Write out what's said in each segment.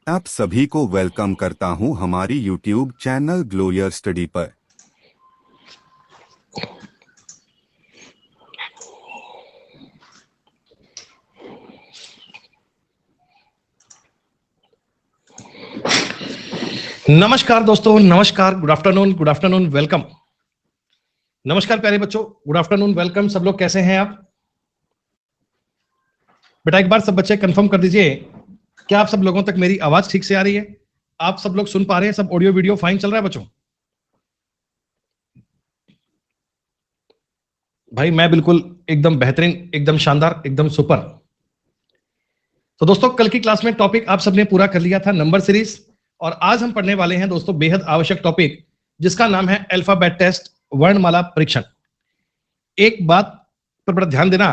आप सभी को वेलकम करता हूं हमारी YouTube channel glow your study पर। नमस्कार दोस्तों, नमस्कार, गुड आफ्टरनून, वेलकम। नमस्कार प्यारे बच्चों, गुड आफ्टरनून, वेलकम। सब लोग कैसे हैं आप? बेटा एक बार सब बच्चे कंफर्म कर दीजिए, क्या आप सब लोगों तक मेरी आवाज ठीक से आ रही है? आप सब लोग सुन पा रहे हैं? सब ऑडियो वीडियो फाइन चल रहा है बच्चों? भाई मैं बिल्कुल एकदम बेहतरीन, एकदम शानदार, एकदम सुपर। तो दोस्तों कल की क्लास में टॉपिक आप सबने पूरा कर लिया था, नंबर सीरीज। और आज हम पढ़ने वाले हैं दोस्तों बेहद आवश्यक टॉपिक, जिसका नाम है अल्फाबेट टेस्ट, वर्णमाला परीक्षण। एक बात पर बड़ा ध्यान देना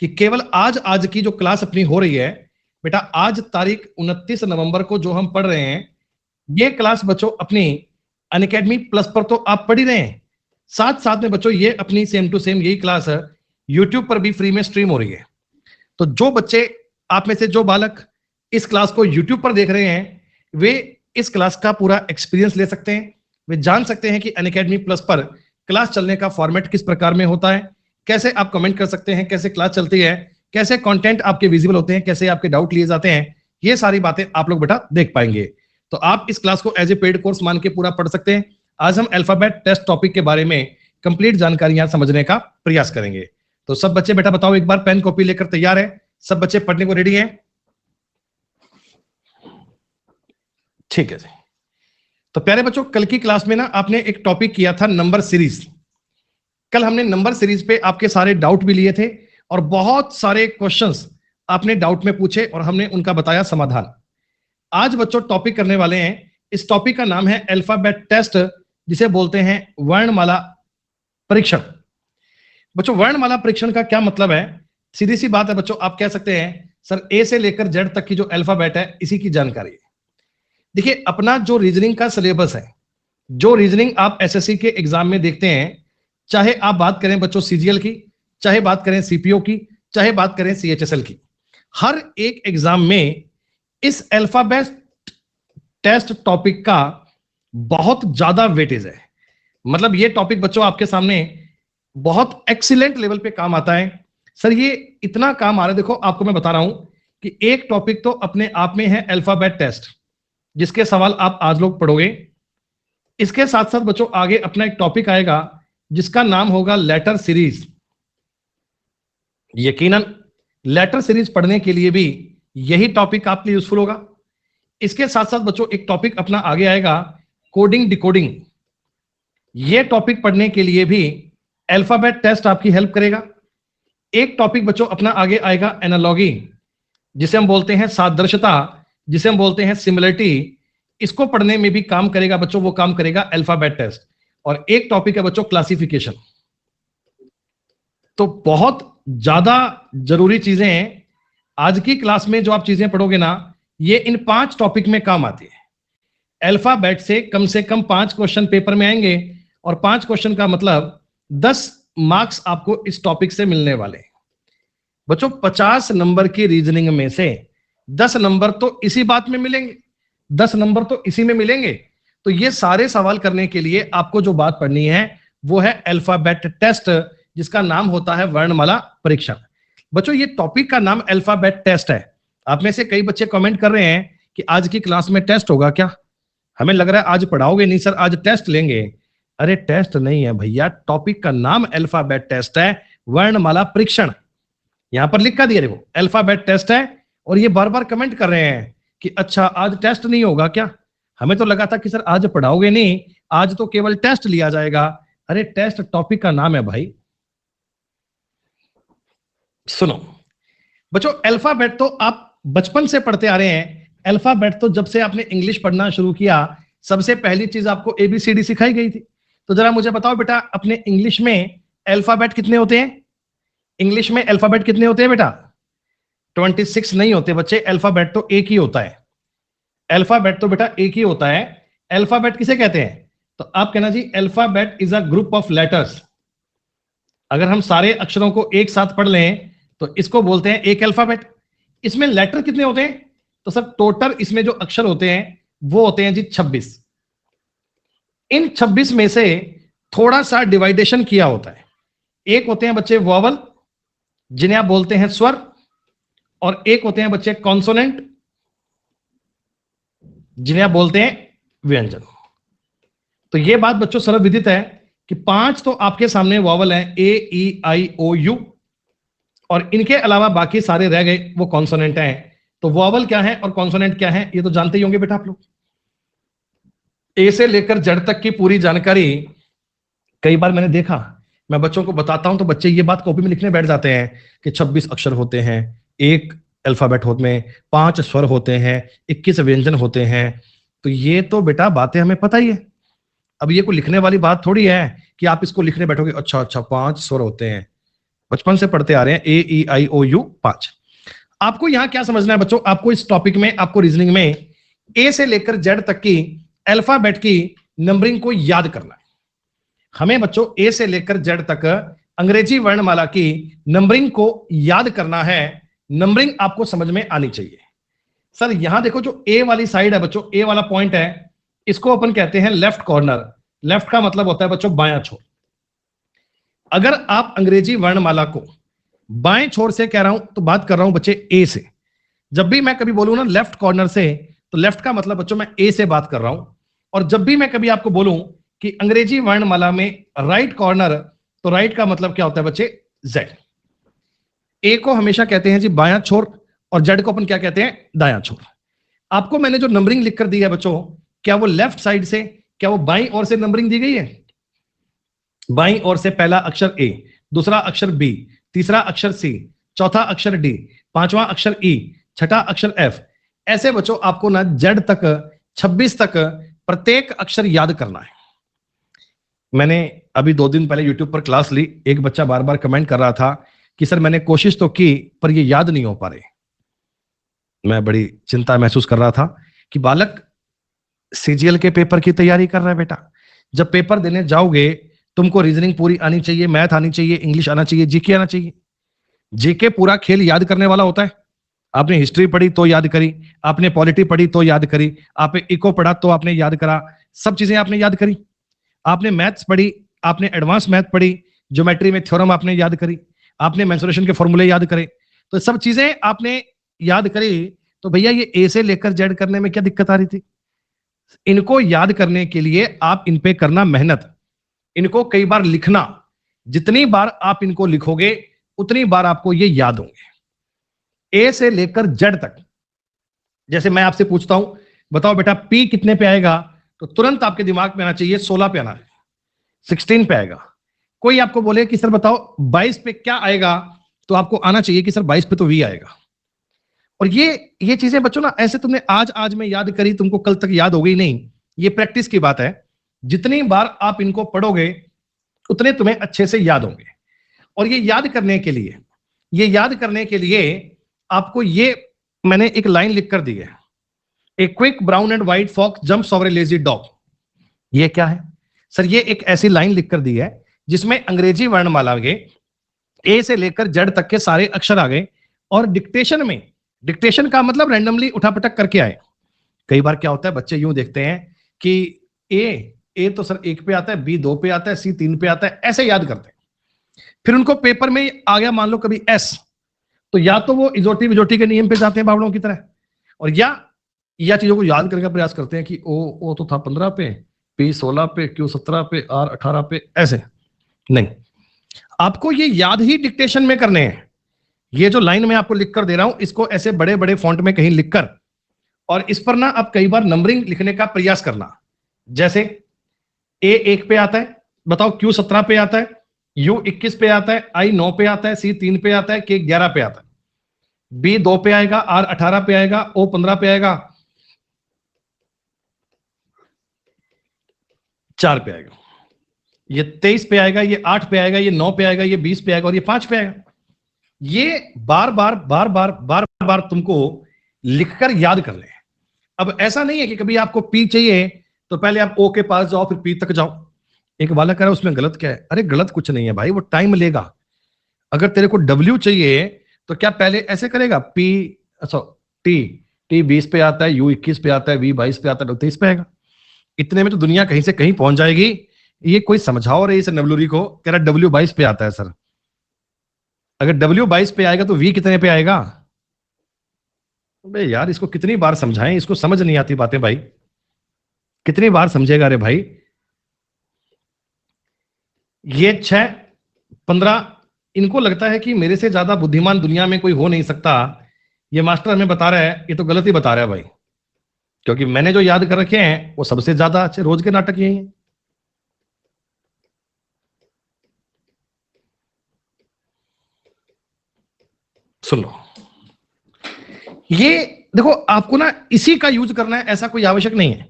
कि केवल आज की जो क्लास अपनी हो रही है बेटा, आज तारीख 29 नवंबर को जो हम पढ़ रहे हैं, ये क्लास बच्चों अपनी अनअकैडमी प्लस पर तो आप पढ़ ही रहे हैं, साथ साथ में बच्चों ये अपनी सेम टू सेम यही क्लास है यूट्यूब पर भी फ्री में स्ट्रीम हो रही है। तो जो बच्चे आप में से जो बालक इस क्लास को यूट्यूब पर देख रहे हैं, वे इस क्लास का पूरा एक्सपीरियंस ले सकते हैं। वे जान सकते हैं कि अनअकैडमी प्लस पर क्लास चलने का फॉर्मेट किस प्रकार में होता है, कैसे आप कमेंट कर सकते हैं, कैसे क्लास चलती है, कैसे कंटेंट आपके विजिबल होते हैं, कैसे आपके डाउट लिए जाते हैं। ये सारी बातें आप लोग बेटा देख पाएंगे। तो आप इस क्लास को एज ए पेड कोर्स मान के पूरा पढ़ सकते हैं। आज हम अल्फाबेट टेस्ट टॉपिक के बारे में कंप्लीट जानकारियां समझने का प्रयास करेंगे। तो सब बच्चे बेटा बताओ एक बार, पेन कॉपी लेकर तैयार है? सब बच्चे पढ़ने को रेडी हैं? ठीक है जी। तो प्यारे बच्चों कल की क्लास में ना आपने एक टॉपिक किया था नंबर सीरीज। कल हमने नंबर सीरीज पे आपके सारे डाउट भी लिए थे और बहुत सारे क्वेश्चंस आपने डाउट में पूछे और हमने उनका बताया समाधान। आज बच्चों टॉपिक करने वाले हैं, इस टॉपिक का नाम है अल्फाबेट टेस्ट, जिसे बोलते हैं वर्णमाला परीक्षण। बच्चों वर्णमाला परीक्षण का क्या मतलब है? सीधी सी बात है बच्चों, आप कह सकते हैं सर ए से लेकर जेड तक की जो अल्फाबेट है इसी की जानकारी है। देखिए अपना जो रीजनिंग का सिलेबस है, जो रीजनिंग आप एसएससी के एग्जाम में देखते हैं, चाहे आप बात करें बच्चों सीजीएल की, चाहे बात करें सीपीओ की, चाहे बात करें सीएचएसएल की, हर एक एग्जाम में इस अल्फाबेट टेस्ट टॉपिक का बहुत ज्यादा वेटेज है। मतलब ये टॉपिक बच्चों आपके सामने बहुत एक्सीलेंट लेवल पे काम आता है। सर ये इतना काम आ रहा है, देखो आपको मैं बता रहा हूं कि एक टॉपिक तो अपने आप में है अल्फाबेट टेस्ट, जिसके सवाल आप आज लोग पढ़ोगे। इसके साथ साथ बच्चों आगे अपना एक टॉपिक आएगा जिसका नाम होगा लेटर सीरीज। यकीनन लेटर सीरीज पढ़ने के लिए भी यही टॉपिक आपके लिए यूजफुल होगा। इसके साथ साथ बच्चों एक टॉपिक अपना आगे आएगा कोडिंग डिकोडिंग। यह टॉपिक पढ़ने के लिए भी अल्फाबेट टेस्ट आपकी हेल्प करेगा। एक टॉपिक बच्चों अपना आगे आएगा एनालॉगी, जिसे हम बोलते हैं सादृश्यता, जिसे हम बोलते हैं सिमिलरिटी। इसको पढ़ने में भी काम करेगा बच्चों, वो काम करेगा अल्फाबेट टेस्ट। और एक टॉपिक है बच्चों क्लासिफिकेशन। तो बहुत ज्यादा जरूरी चीजें हैं। आज की क्लास में जो आप चीजें पढ़ोगे ना, ये इन 5 टॉपिक में काम आती है। अल्फाबेट से कम 5 क्वेश्चन पेपर में आएंगे और 5 क्वेश्चन का मतलब 10 मार्क्स आपको इस टॉपिक से मिलने वाले हैं। बच्चों 50 नंबर की रीजनिंग में से 10 नंबर तो इसी बात में मिलेंगे, 10 नंबर तो इसी में मिलेंगे। तो ये सारे सवाल करने के लिए आपको जो बात पढ़नी है वो है अल्फाबेट टेस्ट, जिसका नाम होता है वर्णमाला परीक्षण। बच्चों ये टॉपिक का नाम अल्फाबेट टेस्ट है। आप में से कई बच्चे कमेंट कर रहे हैं कि आज की क्लास में टेस्ट होगा क्या? हमें लग रहा है आज पढ़ाओगे नहीं सर, आज टेस्ट लेंगे। अरे टेस्ट नहीं है भैया, टॉपिक का नाम अल्फाबेट टेस्ट है, वर्णमाला परीक्षण। यहां पर लिखा दिया देखो अल्फाबेट टेस्ट है। और ये बार बार कमेंट कर रहे हैं कि अच्छा आज टेस्ट नहीं होगा क्या? हमें तो लगा था कि सर आज पढ़ाओगे नहीं, आज तो केवल टेस्ट लिया जाएगा। अरे टेस्ट टॉपिक का नाम है भाई। सुनो बच्चों, अल्फाबेट तो आप बचपन से पढ़ते आ रहे हैं। अल्फाबेट तो जब से आपने इंग्लिश पढ़ना शुरू किया, सबसे पहली चीज आपको एबीसीडी सिखाई गई थी। तो जरा मुझे बताओ बेटा, अपने इंग्लिश में अल्फाबेट कितने होते हैं? इंग्लिश में अल्फाबेट कितने होते हैं बेटा? 26 नहीं होते बच्चे, अल्फाबेट तो एक ही होता है। अल्फाबेट तो बेटा एक ही होता है। अल्फाबेट किसे कहते हैं? तो आप कहना जी alphabet is a group of letters. अगर हम सारे अक्षरों को एक साथ पढ़ लें तो इसको बोलते हैं एक अल्फाबेट। इसमें लेटर कितने होते हैं? तो सर टोटल इसमें जो अक्षर होते हैं वो होते हैं जी 26। इन 26 में से थोड़ा सा डिवाइडेशन किया होता है। एक होते हैं बच्चे वॉवल जिन्हें आप बोलते हैं स्वर, और एक होते हैं बच्चे कॉन्सोनेंट जिन्हें आप बोलते हैं व्यंजन। तो ये बात बच्चों सर्वविदित है कि 5 तो आपके सामने वॉवल हैं, ए ई आई ओ यू, और इनके अलावा बाकी सारे रह गए वो कॉन्सोनेंट हैं। तो वॉवल क्या है और कॉन्सोनेंट क्या है ये तो जानते ही होंगे बेटा आप लोग। ए से लेकर जेड तक की पूरी जानकारी कई बार मैंने देखा, मैं बच्चों को बताता हूं तो बच्चे ये बात कॉपी में लिखने बैठ जाते हैं कि 26 अक्षर होते हैं, एक अल्फाबेट होते हैं, 5 स्वर होते हैं, 21 व्यंजन होते हैं। तो ये तो बेटा बातें हमें पता ही है। अब ये कोई लिखने वाली बात थोड़ी है कि आप इसको लिखने बैठोगे अच्छा अच्छा 5 स्वर होते हैं, बचपन से पढ़ते आ रहे हैं ए ई आई ओ यू 5। आपको यहां क्या समझना है बच्चों, आपको इस टॉपिक में, आपको रीजनिंग में ए से लेकर जेड तक की अल्फाबेट की नंबरिंग को याद करना है। हमें बच्चों ए से लेकर जेड तक अंग्रेजी वर्णमाला की नंबरिंग को याद करना है। नंबरिंग आपको समझ में आनी चाहिए। सर यहां देखो जो ए वाली साइड है बच्चों, ए वाला पॉइंट है, इसको अपन कहते हैं लेफ्ट कॉर्नर। लेफ्ट का मतलब होता है बच्चों बायां छोर। अगर आप अंग्रेजी वर्णमाला को बाएं छोर से कह रहा हूं तो बात कर रहा हूं बच्चे ए से। जब भी मैं कभी बोलूं ना लेफ्ट कॉर्नर से, तो लेफ्ट का मतलब बच्चों मैं ए से बात कर रहा हूं। और जब भी मैं कभी आपको बोलूं कि अंग्रेजी वर्णमाला में राइट कॉर्नर, तो राइट का मतलब क्या होता है बच्चे जेड। ए को हमेशा कहते हैं जी बायां छोर और जेड को अपन क्या कहते हैं दायां छोर। आपको मैंने जो नंबरिंग लिखकर दी है बच्चों, क्या वो लेफ्ट साइड से, क्या वो बाईं ओर से नंबरिंग दी गई है? बाईं ओर से पहला अक्षर ए, दूसरा अक्षर बी, तीसरा अक्षर सी, चौथा अक्षर डी, पांचवा अक्षर ई, छठा अक्षर एफ। ऐसे बच्चों आपको ना जेड तक 26 तक प्रत्येक अक्षर याद करना है। मैंने अभी 2 दिन पहले यूट्यूब पर क्लास ली, एक बच्चा बार बार कमेंट कर रहा था कि सर मैंने कोशिश तो की पर ये याद नहीं हो पा रहे। मैं बड़ी चिंता महसूस कर रहा था कि बालक सीजीएल के पेपर की तैयारी कर रहा है बेटा। जब पेपर देने जाओगे तुमको रीजनिंग पूरी आनी चाहिए, मैथ आनी चाहिए, इंग्लिश आना चाहिए, जीके आना चाहिए। जीके पूरा खेल याद करने वाला होता है। आपने हिस्ट्री पढ़ी तो याद करी, आपने पॉलिटी पढ़ी तो याद करी, आपने इको पढ़ा तो आपने याद करा, सब चीजें आपने याद करी। आपने मैथ्स पढ़ी, आपने एडवांस मैथ पढ़ी, ज्योमेट्री में थ्योरम आपने याद करी, आपने मेंसुरेशन के फॉर्मूले याद करे, तो सब चीजें आपने याद करी। तो भैया ये ए से लेकर जेड करने में क्या दिक्कत आ रही थी? इनको याद करने के लिए आप इन पे करना मेहनत, इनको कई बार लिखना। जितनी बार आप इनको लिखोगे उतनी बार आपको ये याद होंगे। ए से लेकर जेड तक, जैसे मैं आपसे पूछता हूं बताओ बेटा पी कितने पे आएगा, तो तुरंत आपके दिमाग में आना चाहिए 16 पे आना है, 16 पे आएगा। कोई आपको बोले कि सर बताओ 22 पे क्या आएगा, तो आपको आना चाहिए कि सर 22 पे तो वी आएगा। और ये चीजें बच्चों ना ऐसे तुमने आज में याद करी, तुमको कल तक याद हो गई नहीं। ये प्रैक्टिस की बात है। जितनी बार आप इनको पढ़ोगे उतने तुम्हें अच्छे से याद होंगे। और ये याद करने के लिए आपको ये मैंने एक लाइन लिख कर दी है, a quick brown and white fox jumps over a lazy dog. ये क्या है सर? ये एक ऐसी लाइन लिख कर दी है जिसमें अंग्रेजी वर्णमाला के ए से लेकर जेड तक के सारे अक्षर आ गए, और डिक्टेशन में, डिक्टेशन का मतलब रैंडमली उठापटक करके आए। कई बार क्या होता है बच्चे यूं देखते हैं कि ए तो सर 1 पे आता है, बी 2 पे आता है, सी 3 पे आता है, ऐसे याद करते हैं। फिर उनको पेपर में आ गया मान लो कभी एस, तो या तो वो इजोटी विजोटी के नियम पे जाते हैं बावड़ों की तरह, और या चीजों को याद करने का प्रयास करते हैं कि ओ तो था 15 पे, पी 16 पे, क्यू 17 पे, आर 18 पे, ऐसे नहीं। आपको ये याद ही डिक्टेशन में करने हैं। ये जो लाइन मैं आपको लिख कर दे रहा हूं इसको ऐसे बड़े बड़े फॉन्ट में कहीं लिखकर, और इस पर ना आप कई बार नंबरिंग लिखने का प्रयास करना। जैसे ए 1 पे आता है, बताओ क्यू 17 पे आता है, यू 21 पे आता है, आई 9 पे आता है, सी 3 पे आता है, के 11 पे आता है, बी 2 पे आएगा, आर 18 पे आएगा, ओ 15 पे आएगा, 4 पे आएगा, ये 23 पे आएगा, ये 8 पे आएगा, ये 9 पे आएगा, ये 20 पे आएगा, और ये 5 पे आएगा। ये बार बार तुमको लिखकर याद कर ले। अब ऐसा नहीं है कि कभी आपको पी चाहिए तो पहले आप ओ के पास जाओ फिर पी तक जाओ। एक बालक कह रहा है उसमें गलत क्या है? अरे गलत कुछ नहीं है भाई, वो टाइम लेगा। अगर तेरे को डब्ल्यू चाहिए तो क्या पहले ऐसे करेगा पी, अच्छा टी T 20 पे आता है, U 21 पे आता है, V 22 पे आता है, 23 पे आएगा। इतने में तो दुनिया कहीं से कहीं पहुंच जाएगी। ये कोई समझाओ रहे इस नवलूरी को, कह रहा W 22 पे आता है सर। अगर W 22 पे आएगा तो V कितने पे आएगा? अबे यार इसको कितनी बार समझाएं, इसको समझ नहीं आती बातें भाई, कितनी बार समझेगा रे भाई। ये 6, 15, इनको लगता है कि मेरे से ज्यादा बुद्धिमान दुनिया में कोई हो नहीं सकता। ये मास्टर हमें बता रहा है, ये तो गलत ही बता रहा है भाई, क्योंकि मैंने जो याद कर रखे हैं वो सबसे ज्यादा अच्छे रोज के नाटक यही हैं। सुन लो, ये देखो आपको ना इसी का यूज करना है, ऐसा कोई आवश्यक नहीं है।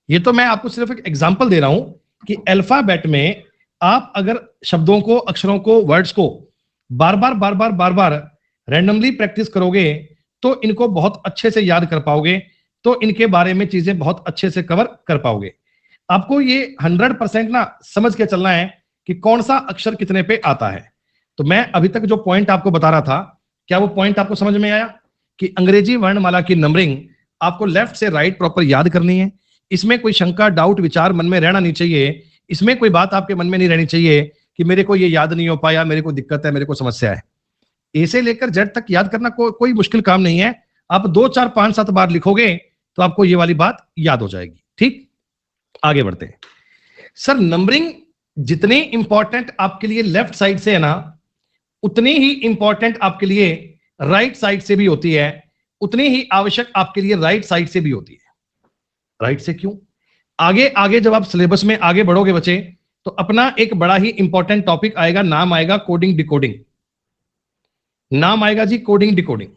ये तो मैं आपको सिर्फ एक एग्जांपल दे रहा हूं कि अल्फाबेट में आप अगर शब्दों को, अक्षरों को, वर्ड्स को बार बार रैंडमली प्रैक्टिस करोगे तो इनको बहुत अच्छे से याद कर पाओगे, तो इनके बारे में चीजें बहुत अच्छे से कवर कर पाओगे। आपको ये 100% ना समझ के चलना है कि कौन सा अक्षर कितने पे आता है। तो मैं अभी तक जो पॉइंट आपको बता रहा था, क्या वो पॉइंट आपको समझ में आया कि अंग्रेजी वर्णमाला की नंबरिंग आपको लेफ्ट से राइट प्रॉपर याद करनी है। इसमें कोई शंका, डाउट, विचार मन में रहना नहीं चाहिए। इसमें कोई बात आपके मन में नहीं रहनी चाहिए कि मेरे को ये याद नहीं हो पाया, मेरे को दिक्कत है, मेरे को समस्या है। ए से लेकर जेड तक याद करना कोई मुश्किल काम नहीं है। आप 2, 4, 5, 7 बार लिखोगे तो आपको ये वाली बात याद हो जाएगी। ठीक, आगे बढ़ते हैं। सर नंबरिंग जितनी इंपॉर्टेंट आपके लिए लेफ्ट साइड से है ना, उतनी ही इंपॉर्टेंट आपके लिए राइट साइड से भी होती है, उतनी ही आवश्यक आपके लिए राइट साइड से भी होती है। राइट से क्यों? आगे आगे जब आप सिलेबस में आगे बढ़ोगे बच्चे, तो अपना एक बड़ा ही इंपॉर्टेंट टॉपिक आएगा, नाम आएगा कोडिंग डिकोडिंग। नाम आएगा जी कोडिंग डिकोडिंग।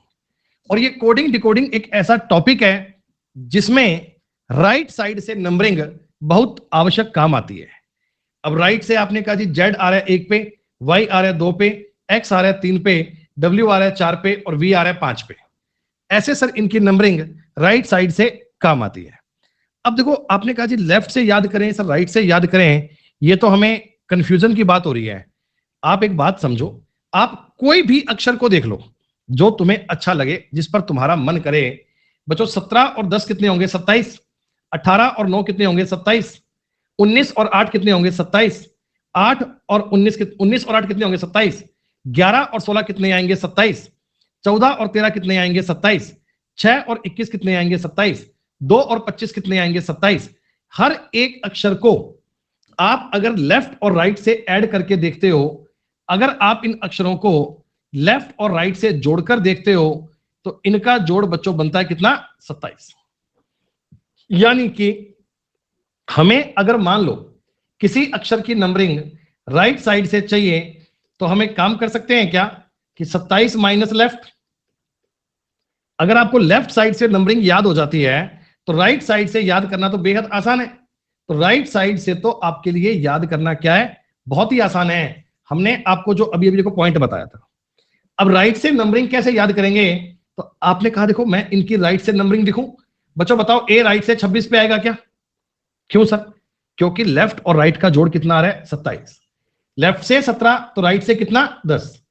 और ये कोडिंग डिकोडिंग एक ऐसा टॉपिक है जिसमें राइट साइड से नंबरिंग बहुत आवश्यक काम आती है। अब राइट से आपने कहा जी जेड आ रहा है 1 पे, वाई आ रहा है 2 पे, एक्स आ रहा है 3 पे, डब्ल्यू आ रहा है 4 पे और वी आ रहा है 5 पे। ऐसे सर इनकी नंबरिंग राइट साइड से काम आती है। अब देखो आपने कहा जी लेफ्ट से याद करें सर राइट से याद करें, ये तो हमें कंफ्यूजन की बात हो रही है। आप एक बात समझो, आप कोई भी अक्षर को देख लो जो तुम्हें अच्छा लगे, जिस पर तुम्हारा मन करे। बच्चों 17 और 10 कितने होंगे? 27। 18 और 9 कितने होंगे? 27। 19 और 8 कितने होंगे? 27। 8 और 19 और 8 कितने होंगे? 27। 11 और 16 कितने आएंगे? 27। 14 और 13 कितने आएंगे? 27। 6 और 21 कितने आएंगे? 27। 2 और 25 कितने आएंगे? 27। हर एक अक्षर को आप अगर लेफ्ट और राइट से ऐड करके देखते हो, अगर आप इन अक्षरों को लेफ्ट और राइट से जोड़कर देखते हो, तो इनका जोड़ बच्चों बनता है कितना? 27। यानी कि हमें अगर मान लो किसी अक्षर की नंबरिंग राइट साइड से चाहिए, तो हमें काम कर सकते हैं क्या कि 27 माइनस लेफ्ट। अगर आपको लेफ्ट साइड से नंबरिंग याद हो जाती है, तो राइट साइड से याद करना तो बेहद आसान है। तो राइट साइड से तो आपके लिए याद करना क्या है? बहुत ही आसान है। हमने आपको जो अभी अभी देखो पॉइंट बताया था। अब राइट से नंबरिंग कैसे याद करेंगे? तो आपने कहा देखो मैं इनकी राइट से नंबरिंग लिखूं। बच्चों बताओ, ए राइट से 26 पे आएगा क्या? क्यों सर? क्योंकि लेफ्ट और राइट का जोड़ कितना आ रहा है? 27। लेफ्ट से 17 तो राइट से कितना? 10।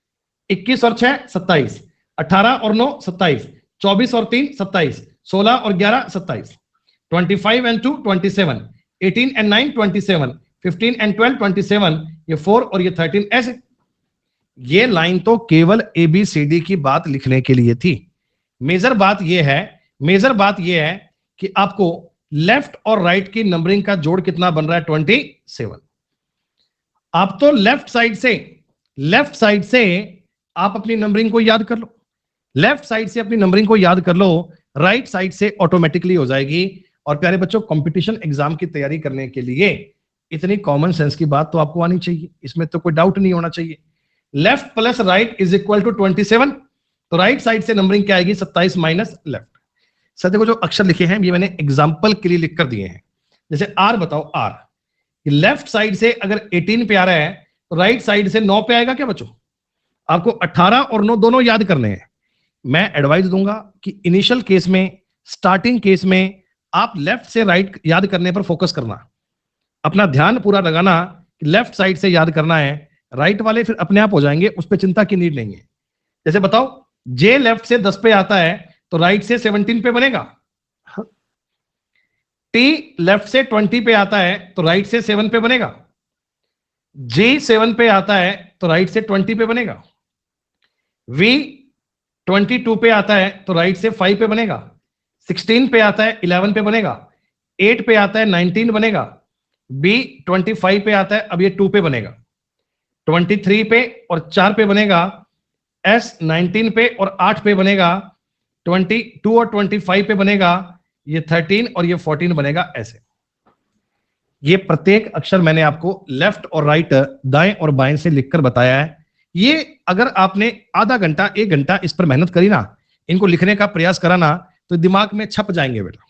21 और 6 27। 18 और 9 27। 24 और 3 27। 16 और 11 27। 25 and 2 27। 18 and 9 27। 15 and 12 27। ये 4 और ये 13 ऐसे। ये लाइन तो केवल ABCD की बात लिखने के लिए थी। मेजर बात यह है कि आपको लेफ्ट और राइट की नंबरिंग का जोड़ कितना बन रहा है? 27। आप तो लेफ्ट साइड से आप अपनी नंबरिंग को याद कर लो। लेफ्ट साइड से अपनी नंबरिंग को याद कर लो, राइट साइड से ऑटोमेटिकली हो जाएगी। और प्यारे बच्चों, कंपटीशन एग्जाम की तैयारी करने के लिए इतनी कॉमन सेंस की बात तो आपको आनी चाहिए, इसमें तो कोई डाउट नहीं होना चाहिए। Left plus right is equal to 27। तो राइट साइड से नंबरिंग क्या आएगी? 27 माइनस लेफ्ट। सर देखो जो अक्षर लिखे हैं ये मैंने एग्जाम्पल के लिए लिख कर दिए हैं। जैसे आर बताओ, आर लेफ्ट साइड से अगर 18 पे आ रहा है, तो राइट साइड से 9 पे आएगा क्या बच्चों? आपको 18 और 9 दोनों याद करने हैं। मैं एडवाइस दूंगा कि इनिशियल केस में, स्टार्टिंग केस में आप लेफ्ट से राइट याद करने पर फोकस करना, अपना ध्यान पूरा लगाना कि लेफ्ट साइड से याद करना है। राइट वाले फिर अपने आप हो जाएंगे, उस पर चिंता की नीड नहीं है। जैसे बताओ, जे लेफ्ट से 10 पे आता है तो राइट से 17 पे बनेगा। टी लेफ्ट से 20 पे आता है तो राइट से 7 पे बनेगा। जी 7 पे आता है तो राइट से 20 पे बनेगा। वी 22 पे आता है तो राइट से 5 पे बनेगा। 16 पे आता है 11 पे बनेगा। 8 पे आता है 19 बनेगा। बी 25 पे आता है, अब ये 2 पे बनेगा। 23 पे और 4 पे बनेगा। एस 19 पे और 8 पे बनेगा। 22 और 25 पे बनेगा। ये 13 और ये 14 बनेगा। ऐसे ये प्रत्येक अक्षर मैंने आपको लेफ्ट और राइट, दाएं और बाएं से लिखकर बताया है। ये अगर आपने आधा घंटा 1 घंटा इस पर मेहनत करी ना, इनको लिखने का प्रयास करा ना, तो दिमाग में छप जाएंगे बेटा,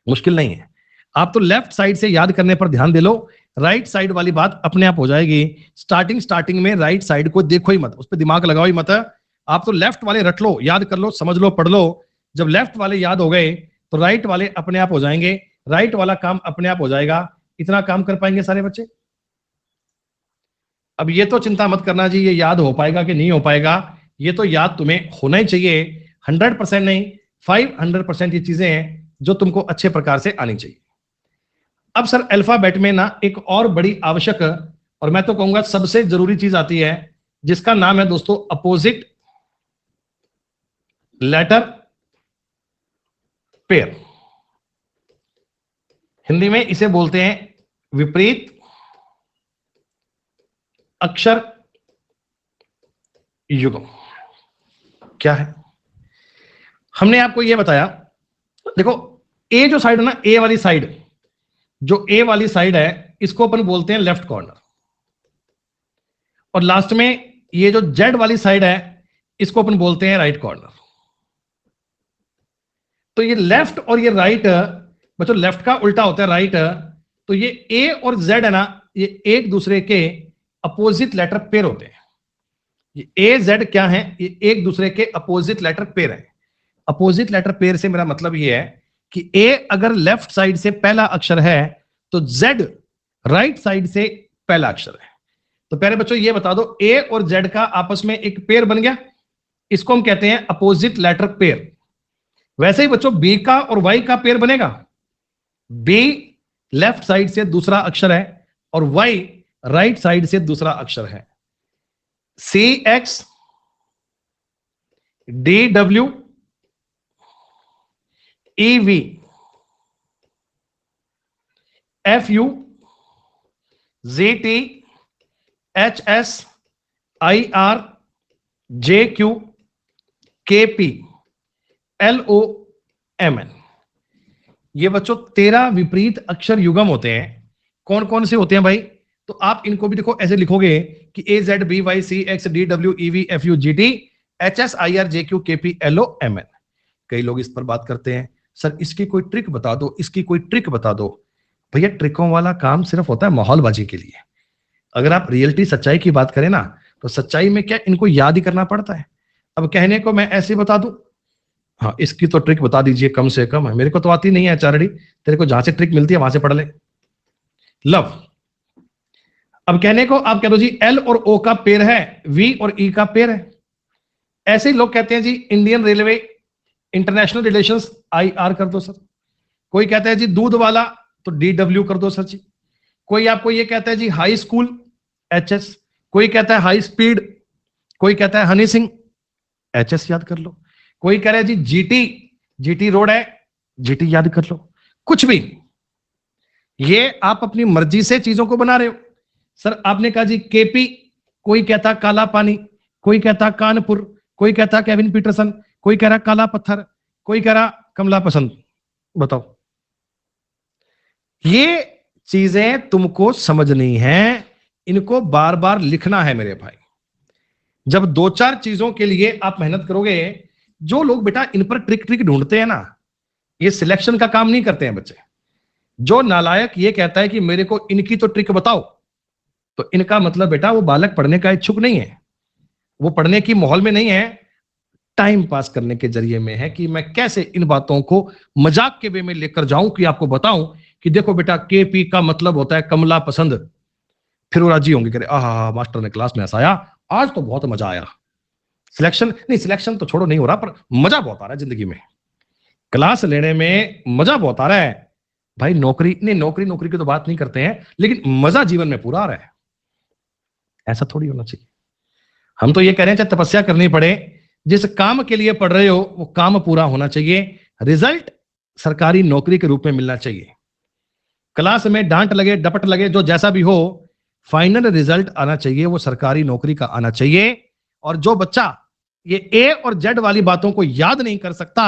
मुश्किल नहीं है। आप तो लेफ्ट साइड से याद करने पर ध्यान दे लो, राइट साइड वाली बात अपने आप हो जाएगी। स्टार्टिंग में राइट साइड को देखो ही मत, उस पर दिमाग लगाओ ही मत। आप तो लेफ्ट वाले रट लो, याद कर लो, समझ लो, पढ़ लो। जब लेफ्ट वाले याद हो गए तो राइट वाले अपने आप हो जाएंगे, राइट वाला काम अपने आप हो जाएगा। इतना काम कर पाएंगे सारे बच्चे? अब ये तो चिंता मत करना जी ये याद हो पाएगा कि नहीं हो पाएगा, ये तो याद तुम्हें होना ही चाहिए। 100% नहीं, 500% ये चीजें हैं जो तुमको अच्छे प्रकार से आनी चाहिए। अब सर अल्फाबेट में ना एक और बड़ी आवश्यक, और मैं तो कहूंगा सबसे जरूरी चीज आती है, जिसका नाम है दोस्तों अपोजिट लेटर पेयर। हिंदी में इसे बोलते हैं विपरीत अक्षर युग्म। क्या है? हमने आपको यह बताया, देखो ए जो साइड है ना, ए वाली साइड, जो ए वाली साइड है इसको अपन बोलते हैं लेफ्ट कॉर्नर, और लास्ट में ये जो जेड वाली साइड है इसको अपन बोलते हैं राइट कॉर्नर। तो ये लेफ्ट और ये राइट बच्चों, लेफ्ट का उल्टा होता है राइट, तो ये ए और जेड है ना, ये एक दूसरे के अपोजिट लेटर पेयर होते हैं। ये ए जेड क्या है? ये एक दूसरे के अपोजिट लेटर पेयर है। अपोजिट लेटर पेयर से मेरा मतलब ये है कि ए अगर लेफ्ट साइड से पहला अक्षर है तो जेड राइट साइड से पहला अक्षर है। तो प्यारे बच्चों ये बता दो, ए और जेड का आपस में एक पेयर बन गया, इसको हम कहते हैं अपोजिट लेटर पेयर। वैसे ही बच्चों बी का और वाई का पेयर बनेगा। बी लेफ्ट साइड से दूसरा अक्षर है और वाई राइट साइड से दूसरा अक्षर है। C X D W E V F U G T H S I R J Q K P L O M N. ये बच्चों 13 विपरीत अक्षर युग्म होते हैं। कौन कौन से होते हैं भाई? तो आप इनको भी देखो ऐसे लिखोगे कि A Z B Y C X D W E V F U G T H S I R J Q K P L O M N. कई लोग इस पर बात करते हैं, सर इसकी कोई ट्रिक बता दो, इसकी कोई ट्रिक बता दो। भैया ट्रिकों वाला काम सिर्फ होता है माहौलबाजी के लिए। अगर आप रियलिटी सच्चाई की बात करें ना, तो सच्चाई में क्या इनको याद ही करना पड़ता है? अब कहने को मैं ऐसे बता दूं, हाँ इसकी तो ट्रिक बता दीजिए कम से कम, मेरे को तो आती नहीं है चारडी, तेरे को जहां से ट्रिक मिलती है वहां से पढ़ ले। लव। अब कहने को आप कह दो जी एल और ओ का पेयर है, वी और ई का पेयर है। ऐसे ही लोग कहते हैं जी Indian railway international relations I R कर दो सर। कोई कहता है जी दूध वाला, तो डी डब्ल्यू कर दो सर जी। कोई आपको ये कहता है जी हाई स्कूल एच एस। कोई कहता है हाई स्पीड, कोई कहता है हनी सिंह, एच एस याद कर लो। कोई कह रहा है जी जीटी, जीटी रोड है, जीटी याद कर लो। कुछ भी, ये आप अपनी मर्जी से चीजों को बना रहे हो। सर आपने कहा जी केपी, कोई कहता काला पानी, कोई कहता कानपुर, कोई कहता केविन पीटरसन, कोई कह रहा काला पत्थर, कोई कह रहा कमला पसंद। बताओ, ये चीजें तुमको समझनी है, इनको बार बार लिखना है मेरे भाई। जब 2-4 चीजों के लिए आप मेहनत करोगे, जो लोग बेटा इन पर ट्रिक ट्रिक ढूंढते हैं ना, ये सिलेक्शन का काम नहीं करते हैं बच्चे। जो नालायक ये कहता है कि मेरे को इनकी तो ट्रिक बताओ, तो इनका मतलब बेटा वो बालक पढ़ने का इच्छुक नहीं है, वो पढ़ने की माहौल में नहीं है, टाइम पास करने के जरिए में है कि मैं कैसे इन बातों को मजाक के वे में लेकर जाऊं कि आपको बताऊं कि देखो बेटा केपी का मतलब होता है कमला पसंद। फिर वो राजी होंगे, करे आहा मास्टर ने क्लास में हंसाया, आज तो बहुत मजा आया। सिलेक्शन नहीं, सिलेक्शन तो छोड़ो, नहीं हो रहा, पर मजा बहुत आ रहा है जिंदगी में, क्लास लेने में मजा बहुत आ रहा है भाई। नौकरी नहीं, नौकरी नौकरी की तो बात नहीं करते हैं, लेकिन मजा जीवन में पूरा आ रहा है। ऐसा थोड़ी होना चाहिए। हम तो ये कह रहे हैं चाहे तपस्या करनी पड़े, जिस काम के लिए पढ़ रहे हो वो काम पूरा होना चाहिए, रिजल्ट सरकारी नौकरी के रूप में मिलना चाहिए। क्लास में डांट लगे डपट लगे जो जैसा भी हो, फाइनल रिजल्ट आना चाहिए वो सरकारी नौकरी का आना चाहिए। और जो बच्चा ये ए और जेड वाली बातों को याद नहीं कर सकता,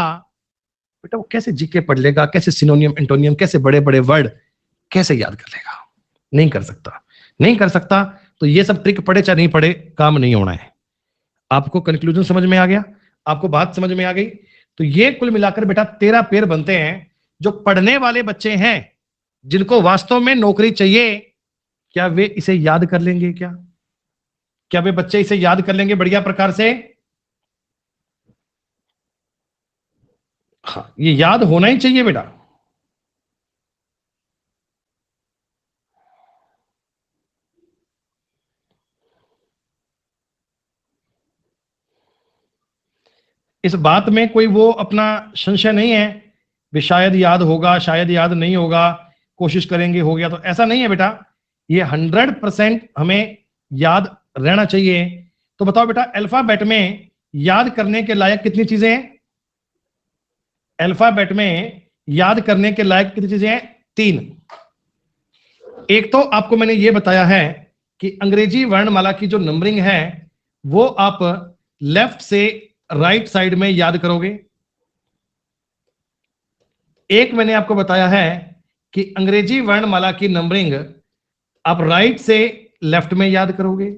बेटा वो कैसे जीके पढ़ लेगा, कैसे सिनोनियम एंटोनियम, कैसे बड़े बड़े वर्ड कैसे याद कर लेगा? नहीं कर सकता, नहीं कर सकता। तो ये सब ट्रिक पढ़े चाहे नहीं पढ़े, काम नहीं होना है। आपको कंक्लूजन समझ में आ गया? आपको बात समझ में आ गई? तो ये कुल मिलाकर बेटा 13 पेयर बनते हैं। जो पढ़ने वाले बच्चे हैं, जिनको वास्तव में नौकरी चाहिए, क्या वे इसे याद कर लेंगे? क्या वे बच्चे इसे याद कर लेंगे बढ़िया प्रकार से? हाँ, ये याद होना ही चाहिए बेटा। इस बात में कोई वो अपना संशय नहीं है भी शायद याद होगा, शायद याद नहीं होगा, कोशिश करेंगे हो गया, तो ऐसा नहीं है बेटा। ये 100% हमें याद रहना चाहिए। तो बताओ बेटा, अल्फाबेट में याद करने के लायक कितनी चीजें हैं? अल्फाबेट में याद करने के लायक कितनी चीजें हैं? 3। एक तो आपको मैंने ये बताया है कि अंग्रेजी वर्णमाला की जो नंबरिंग है वो आप लेफ्ट से राइट साइड में याद करोगे। एक मैंने आपको बताया है कि अंग्रेजी वर्णमाला की नंबरिंग आप राइट से लेफ्ट में याद करोगे।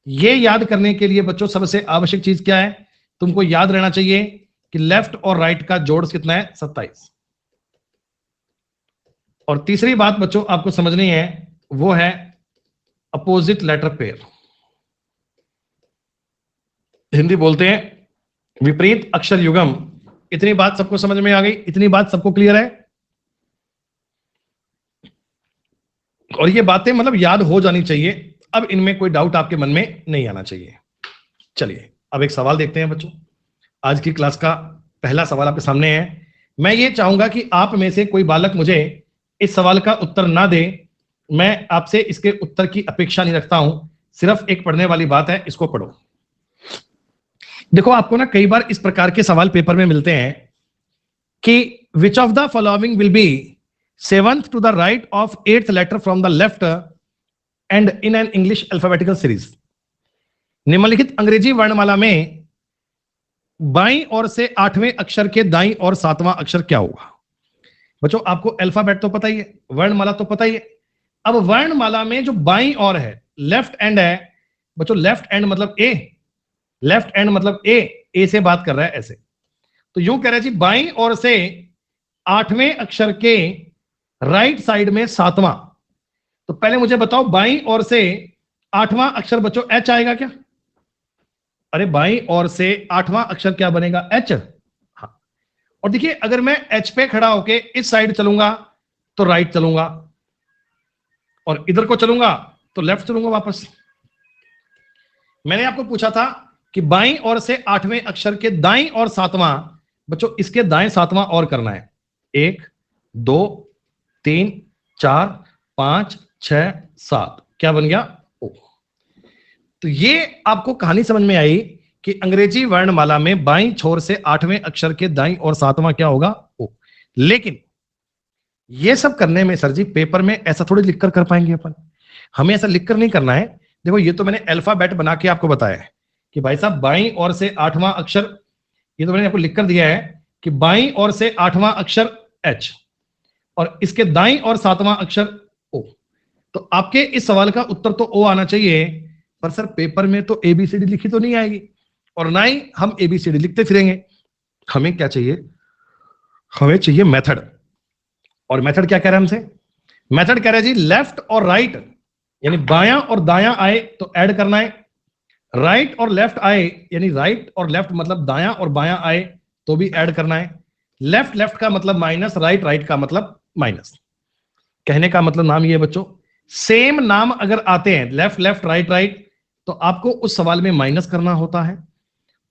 ये याद करने के लिए बच्चों सबसे आवश्यक चीज क्या है? तुमको याद रहना चाहिए कि लेफ्ट और राइट का जोड़ कितना है? 27। और तीसरी बात बच्चों आपको समझनी है, वो है अपोजिट लेटर पेयर। हिंदी बोलते हैं विपरीत अक्षर युगम। इतनी बात सबको समझ में आ गई? इतनी बात सबको क्लियर है? और ये बातें मतलब याद हो जानी चाहिए। अब इनमें कोई डाउट आपके मन में नहीं आना चाहिए। चलिए अब एक सवाल देखते हैं बच्चों। आज की क्लास का पहला सवाल आपके सामने है। मैं ये चाहूंगा कि आप में से कोई बालक मुझे इस सवाल का उत्तर ना दे। मैं आपसे इसके उत्तर की अपेक्षा नहीं रखता हूं, सिर्फ एक पढ़ने वाली बात है, इसको पढ़ो। देखो आपको ना कई बार इस प्रकार के सवाल पेपर में मिलते हैं कि which of the following will be 7th to the right of 8th letter from the left and in an English alphabetical series. निम्नलिखित अंग्रेजी वर्णमाला में बाईं ओर से 8वें अक्षर के दाईं और 7वां अक्षर क्या होगा? बच्चों आपको अल्फाबेट तो पता ही है, वर्णमाला तो पता ही है। अब वर्णमाला में जो बाईं ओर है, लेफ्ट एंड है बच्चों। लेफ्ट एंड मतलब ए, लेफ्ट एंड मतलब ए से बात कर रहा है ऐसे। तो यूं कह रहा है जी, बाईं ओर से 8वें अक्षर के राइट साइड में 7वां। तो पहले मुझे बताओ, बाईं ओर से 8वां अक्षर बच्चों एच आएगा क्या? अरे बाईं ओर से 8वां अक्षर क्या बनेगा? एच। हाँ, और देखिए अगर मैं एच पे खड़ा होके इस साइड चलूंगा तो राइट चलूंगा, और इधर को चलूंगा तो लेफ्ट चलूंगा वापस। मैंने आपको पूछा था कि बाईं ओर से 8वें अक्षर के दाईं और 7वां, बच्चों इसके दाएं 7वां और करना है। 1 2 3 4 5 6 7, क्या बन गया? ओ। तो ये आपको कहानी समझ में आई कि अंग्रेजी वर्णमाला में बाईं छोर से 8वें अक्षर के दाईं और 7वां क्या होगा? ओ। लेकिन ये सब करने में सर जी पेपर में ऐसा थोड़ी लिखकर कर पाएंगे अपन। हमें ऐसा लिखकर नहीं करना है। देखो ये तो मैंने अल्फाबेट बना के आपको बताया है कि भाई साहब बाईं ओर से 8वां अक्षर, ये तो मैंने आपको लिखकर दिया है कि बाईं ओर से 8वां अक्षर एच और इसके दाईं और 7वां अक्षर ओ। तो आपके इस सवाल का उत्तर तो ओ आना चाहिए, पर सर पेपर में तो एबीसीडी लिखी तो नहीं आएगी, और ना ही हम एबीसीडी लिखते फिरेंगे। हमें क्या चाहिए? हमें चाहिए मेथड। और मेथड क्या कह रहा है हमसे? मेथड कह रहा है जी लेफ्ट और राइट, यानी बायां और दायां आए तो ऐड करना है। राइट और लेफ्ट आए, यानी राइट और लेफ्ट मतलब दायां और बायां आए तो भी ऐड करना है। लेफ्ट लेफ्ट का मतलब माइनस, राइट राइट का मतलब माइनस। कहने का मतलब नाम ये है बच्चों, सेम नाम अगर आते हैं लेफ्ट लेफ्ट राइट राइट, तो आपको उस सवाल में माइनस करना होता है।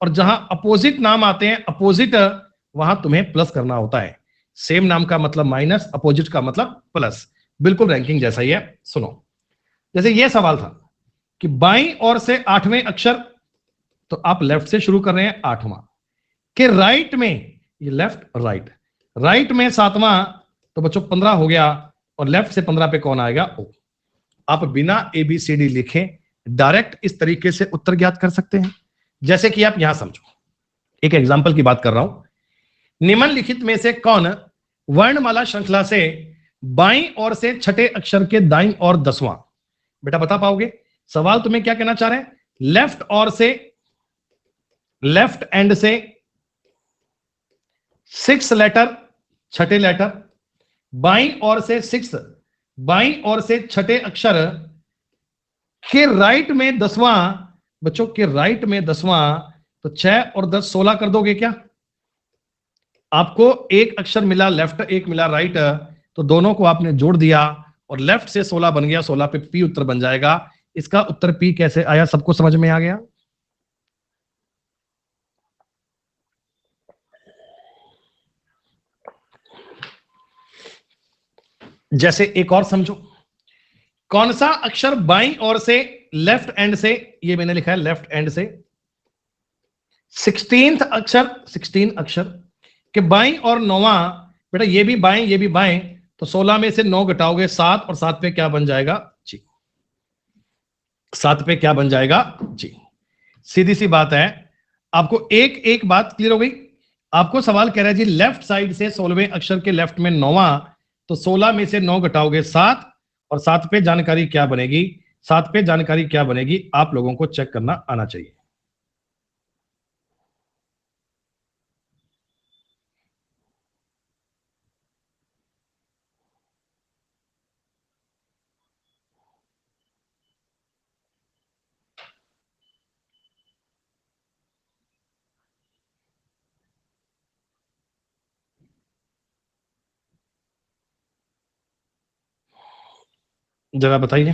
और जहां अपोजिट नाम आते हैं, अपोजिट, वहां तुम्हें प्लस करना होता है। सेम नाम का मतलब माइनस, अपोजिट का मतलब प्लस। बिल्कुल रैंकिंग जैसा ही है। सुनो, जैसे ये सवाल था कि बाईं ओर से 8वें अक्षर, तो आप लेफ्ट से शुरू कर रहे हैं 8वां, कि राइट में, ये लेफ्ट राइट, राइट में 7वां, तो बच्चों 15 हो गया, और लेफ्ट से 15 पे कौन आएगा? ओ। आप बिना ABCD लिखे डायरेक्ट इस तरीके से उत्तर ज्ञात कर सकते हैं। जैसे कि आप यहां समझो, एक एग्जाम्पल की बात कर रहा हूं। निम्नलिखित में से कौन वर्णमाला श्रृंखला से बाईं ओर से छठे अक्षर के दाईं और 10वां? बेटा बता पाओगे? सवाल तुम्हें क्या कहना चाह रहे हैं? लेफ्ट और से, लेफ्ट एंड से 6 लेटर, छठे लेटर, बाईं ओर से 6, बाईं ओर से छठे अक्षर के राइट में 10वां, बच्चों के राइट में 10वां, तो 6 और 10 16 कर दोगे क्या? आपको एक अक्षर मिला लेफ्ट, एक मिला राइट, तो दोनों को आपने जोड़ दिया और लेफ्ट से 16 बन गया, 16 पे पी उत्तर बन जाएगा। इसका उत्तर पी कैसे आया? सबको समझ में आ गया? जैसे एक और समझो, कौन सा अक्षर बाईं ओर से लेफ्ट एंड से, ये मैंने लिखा है लेफ्ट एंड से 16th अक्षर, 16 अक्षर के बाईं और 9वां, बेटा ये भी बाएं ये भी बाएं, तो 16 में से 9 घटाओगे 7, और 7 पे क्या बन जाएगा जी? 7 पे क्या बन जाएगा जी? सीधी सी बात है। आपको एक एक बात क्लियर हो गई? आपको सवाल कह रहा है जी लेफ्ट साइड से 16वें अक्षर के लेफ्ट में 9वां, तो 16 में से 9 घटाओगे 7, और 7 पे जानकारी क्या बनेगी? 7 पे जानकारी क्या बनेगी? आप लोगों को चेक करना आना चाहिए। जरा बताइए।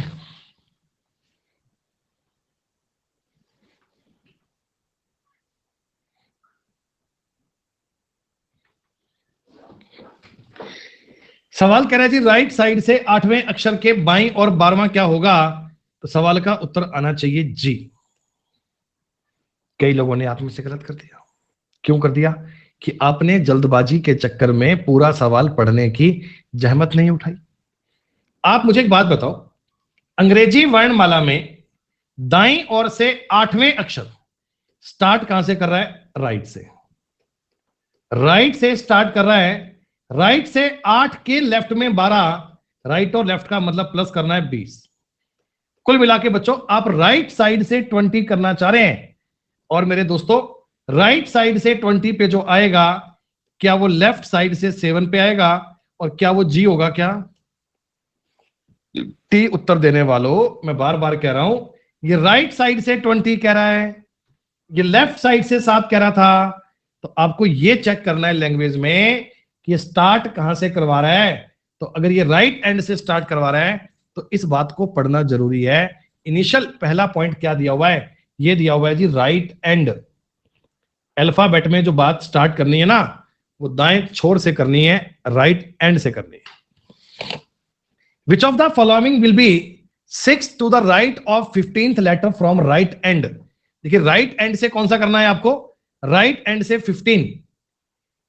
सवाल कह रहा है जी राइट साइड से 8वें अक्षर के बाईं और 12वां क्या होगा? तो सवाल का उत्तर आना चाहिए जी। कई लोगों ने आप में से गलत कर दिया। क्यों कर दिया? कि आपने जल्दबाजी के चक्कर में पूरा सवाल पढ़ने की जहमत नहीं उठाई। आप मुझे एक बात बताओ, अंग्रेजी वर्णमाला में दाईं ओर से 8वें अक्षर स्टार्ट कहां से कर रहा है? राइट से। राइट से स्टार्ट कर रहा है, राइट से 8 के लेफ्ट में 12, राइट और लेफ्ट का मतलब प्लस करना है 20। कुल मिला के बच्चों आप राइट साइड से 20 करना चाह रहे हैं, और मेरे दोस्तों राइट साइड से 20 पे जो आएगा, क्या वो लेफ्ट साइड से 7 पे आएगा? और क्या वो जी होगा? क्या टी? उत्तर देने वालों, मैं बार बार कह रहा हूं, ये राइट साइड से 20 कह रहा है, ये लेफ्ट साइड से 7 कह रहा था, तो आपको ये चेक करना है लैंग्वेज में कि ये स्टार्ट कहां से करवा रहा है। तो अगर ये राइट एंड से स्टार्ट करवा रहा है, तो इस बात को पढ़ना जरूरी है। इनिशियल पहला पॉइंट क्या दिया हुआ है? ये दिया हुआ है जी राइट एंड। अल्फाबेट में जो बात स्टार्ट करनी है ना, वो दाएं छोर से करनी है, राइट एंड से करनी है। विच of the following will B 6 to the right of 15th letter from right end? देखिए राइट एंड से कौन सा करना है आपको? राइट एंड से 15,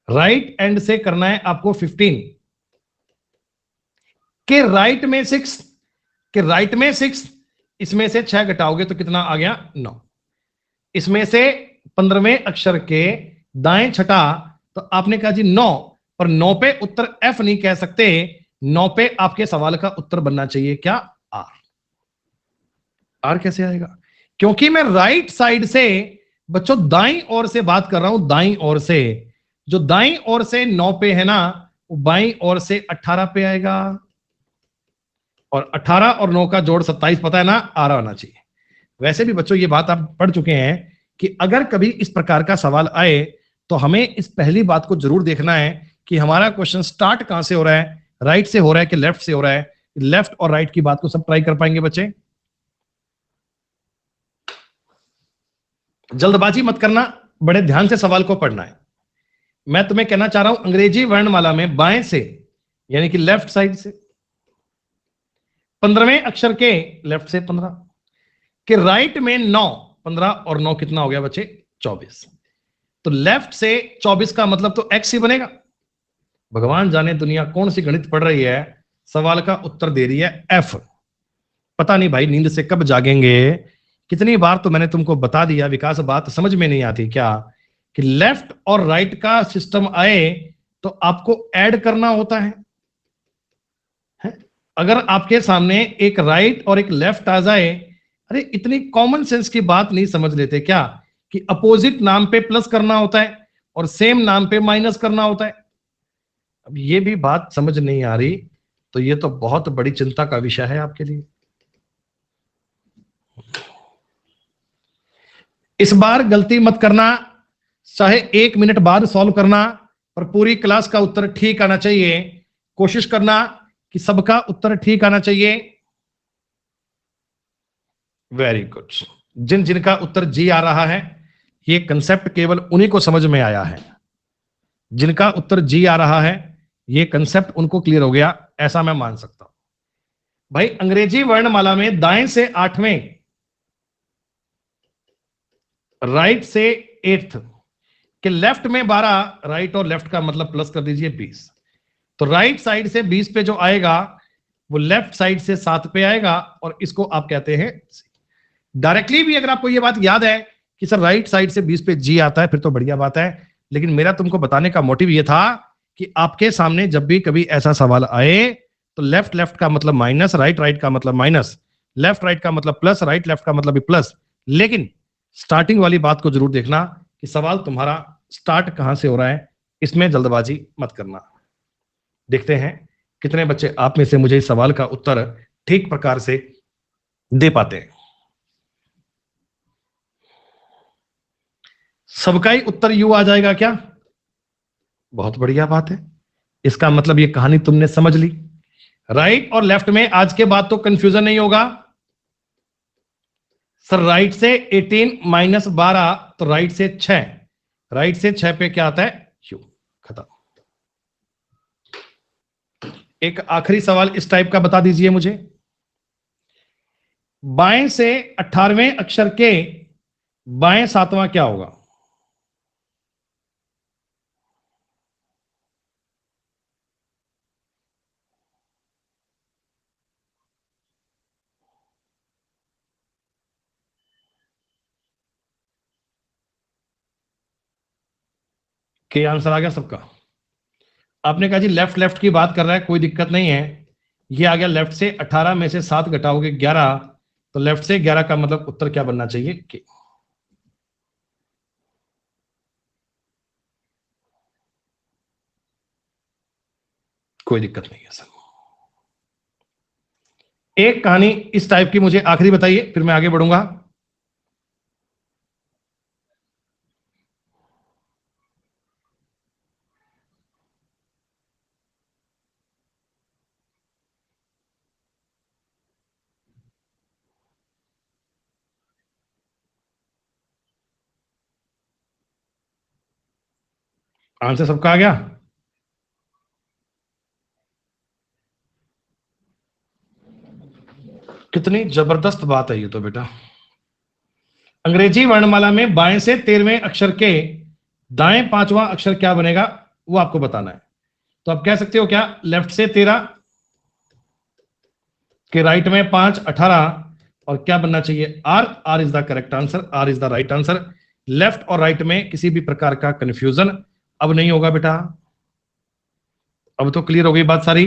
राइट एंड से करना है आपको 15 के राइट में 6, के राइट में 6, इसमें से 6 घटाओगे तो कितना आ गया? 9। इसमें से 15वें अक्षर के दाएं छठा, तो आपने कहा जी 9, पर 9 पे उत्तर F नहीं कह सकते, 9 पे आपके सवाल का उत्तर बनना चाहिए क्या? R। R कैसे आएगा? क्योंकि मैं राइट साइड से बच्चों दाईं ओर से बात कर रहा हूं, दाईं ओर से। जो दाईं ओर से 9 पे है ना, वो बाईं ओर से 18 पे आएगा, और 18 और 9 का जोड़ 27, पता है ना? R आना चाहिए। वैसे भी बच्चों ये बात आप पढ़ चुके हैं कि अगर कभी इस प्रकार का सवाल आए, तो हमें इस पहली बात को जरूर देखना है कि हमारा क्वेश्चन स्टार्ट कहां से हो रहा है, राइट से हो रहा है कि लेफ्ट से हो रहा है। लेफ्ट और राइट की बात को सब ट्राई कर पाएंगे बच्चे? जल्दबाजी मत करना, बड़े ध्यान से सवाल को पढ़ना है। मैं तुम्हें कहना चाह रहा हूं अंग्रेजी वर्णमाला में बाएं से यानी कि लेफ्ट साइड से 15वें अक्षर के लेफ्ट से 15 के राइट में 9, 15 और 9 कितना हो गया बच्चे? 24। तो लेफ्ट से 24 का मतलब तो एक्स ही बनेगा। भगवान जाने दुनिया कौन सी गणित पढ़ रही है, सवाल का उत्तर दे रही है एफ। पता नहीं भाई नींद से कब जागेंगे। कितनी बार तो मैंने तुमको बता दिया, विकास बात समझ में नहीं आती क्या कि लेफ्ट और राइट का सिस्टम आए तो आपको ऐड करना होता है? अगर आपके सामने एक राइट और एक लेफ्ट आ जाए, अरे इतनी कॉमन सेंस की बात नहीं समझ लेते क्या कि अपोजिट नाम पे प्लस करना होता है और सेम नाम पे माइनस करना होता है। अब ये भी बात समझ नहीं आ रही तो ये तो बहुत बड़ी चिंता का विषय है आपके लिए। इस बार गलती मत करना, चाहे 1 मिनट बाद सॉल्व करना, पर पूरी क्लास का उत्तर ठीक आना चाहिए। कोशिश करना कि सबका उत्तर ठीक आना चाहिए। Very good. जिन जिनका उत्तर जी आ रहा है, ये कंसेप्ट केवल उन्हीं को समझ में आया है। जिनका उत्तर जी आ रहा है, ये कंसेप्ट उनको क्लियर हो गया, ऐसा मैं मान सकता हूं। भाई अंग्रेजी वर्णमाला में दाएं से 8वें, राइट से 8th के लेफ्ट में 12, राइट और लेफ्ट का मतलब प्लस कर दीजिए 20। तो राइट साइड से 20 पे जो आएगा वो लेफ्ट साइड से 7 पे आएगा और इसको आप कहते हैं डायरेक्टली भी। अगर आपको ये बात याद है कि सर राइट साइड से 20 पे जी आता है फिर तो बढ़िया बात है, लेकिन मेरा तुमको बताने का मोटिव ये था कि आपके सामने जब भी कभी ऐसा सवाल आए तो लेफ्ट लेफ्ट का मतलब माइनस, राइट राइट का मतलब माइनस, लेफ्ट राइट का मतलब प्लस, राइट लेफ्ट का मतलब भी प्लस। लेकिन स्टार्टिंग वाली बात को जरूर देखना कि सवाल तुम्हारा स्टार्ट कहां से हो रहा है, इसमें जल्दबाजी मत करना। देखते हैं कितने बच्चे आप में से मुझे इस सवाल का उत्तर ठीक प्रकार से दे पाते हैं। सबका ही उत्तर यू आ जाएगा क्या? बहुत बढ़िया बात है। इसका मतलब ये कहानी तुमने समझ ली। राइट और लेफ्ट में आज के बाद तो कंफ्यूजन नहीं होगा। सर राइट से 18 माइनस 12 तो राइट से 6, राइट से 6 पे क्या आता है? क्यू। खत्म। एक आखिरी सवाल इस टाइप का बता दीजिए मुझे। बाएं से 18वें अक्षर के बाएं 7वां क्या होगा? के आंसर आ गया सबका? आपने कहा जी लेफ्ट लेफ्ट की बात कर रहा है, कोई दिक्कत नहीं है। ये आ गया लेफ्ट से 18 में से 7 घटाओगे 11, तो लेफ्ट से 11 का मतलब उत्तर क्या बनना चाहिए? के। कोई दिक्कत नहीं है सर। एक कहानी इस टाइप की मुझे आखिरी बताइए, फिर मैं आगे बढ़ूंगा। आंसर सबका आ गया? कितनी जबरदस्त बात है ये तो बेटा। अंग्रेजी वर्णमाला में बाएं से 13वें अक्षर के दाएं 5वां अक्षर क्या बनेगा वो आपको बताना है। तो आप कह सकते हो क्या, लेफ्ट से 13 के राइट में 5, 18 और क्या बनना चाहिए? R. R is the correct answer, R is the right answer. Left और राइट में किसी भी प्रकार का कंफ्यूजन अब नहीं होगा बेटा। अब तो क्लियर हो गई बात सारी।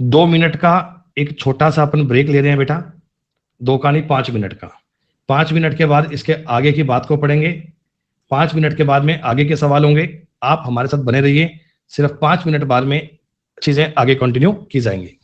दो मिनट का एक छोटा सा अपन ब्रेक ले रहे हैं बेटा। दो का नहीं, 5 मिनट का। 5 मिनट के बाद इसके आगे की बात को पढ़ेंगे। 5 मिनट के बाद में आगे के सवाल होंगे। आप हमारे साथ बने रहिए, सिर्फ 5 मिनट बाद में चीजें आगे कंटिन्यू की जाएंगी।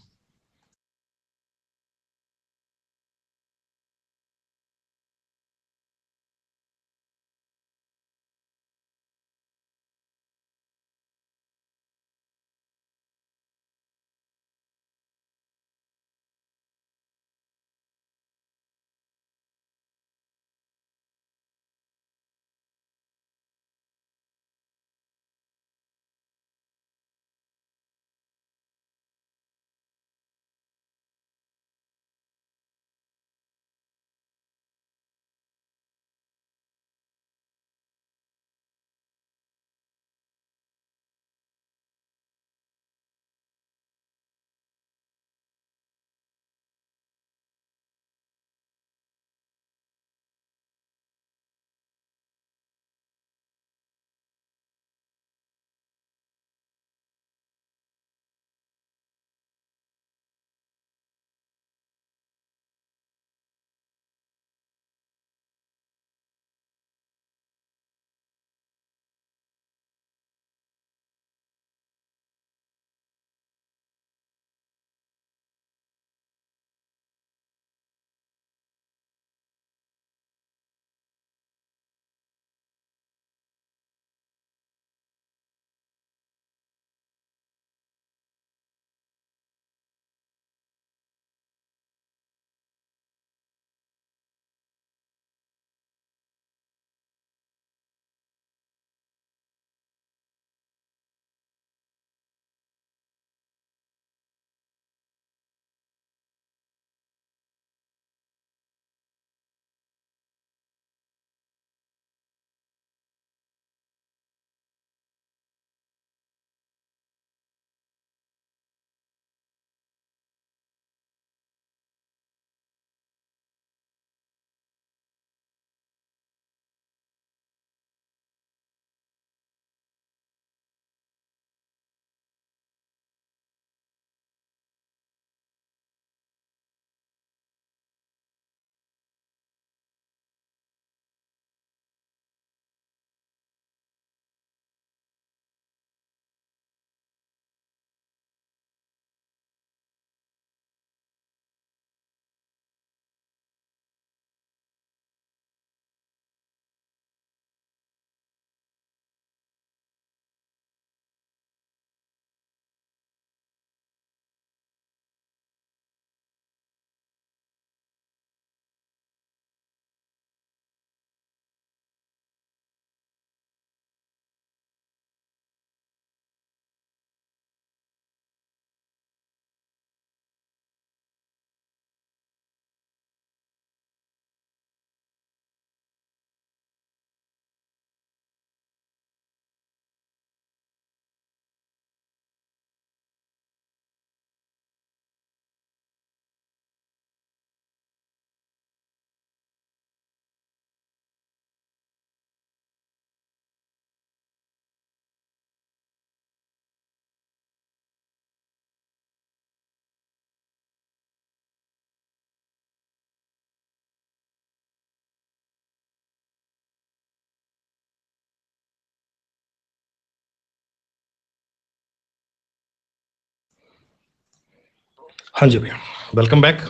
हाँ जी भैया, वेलकम बैक।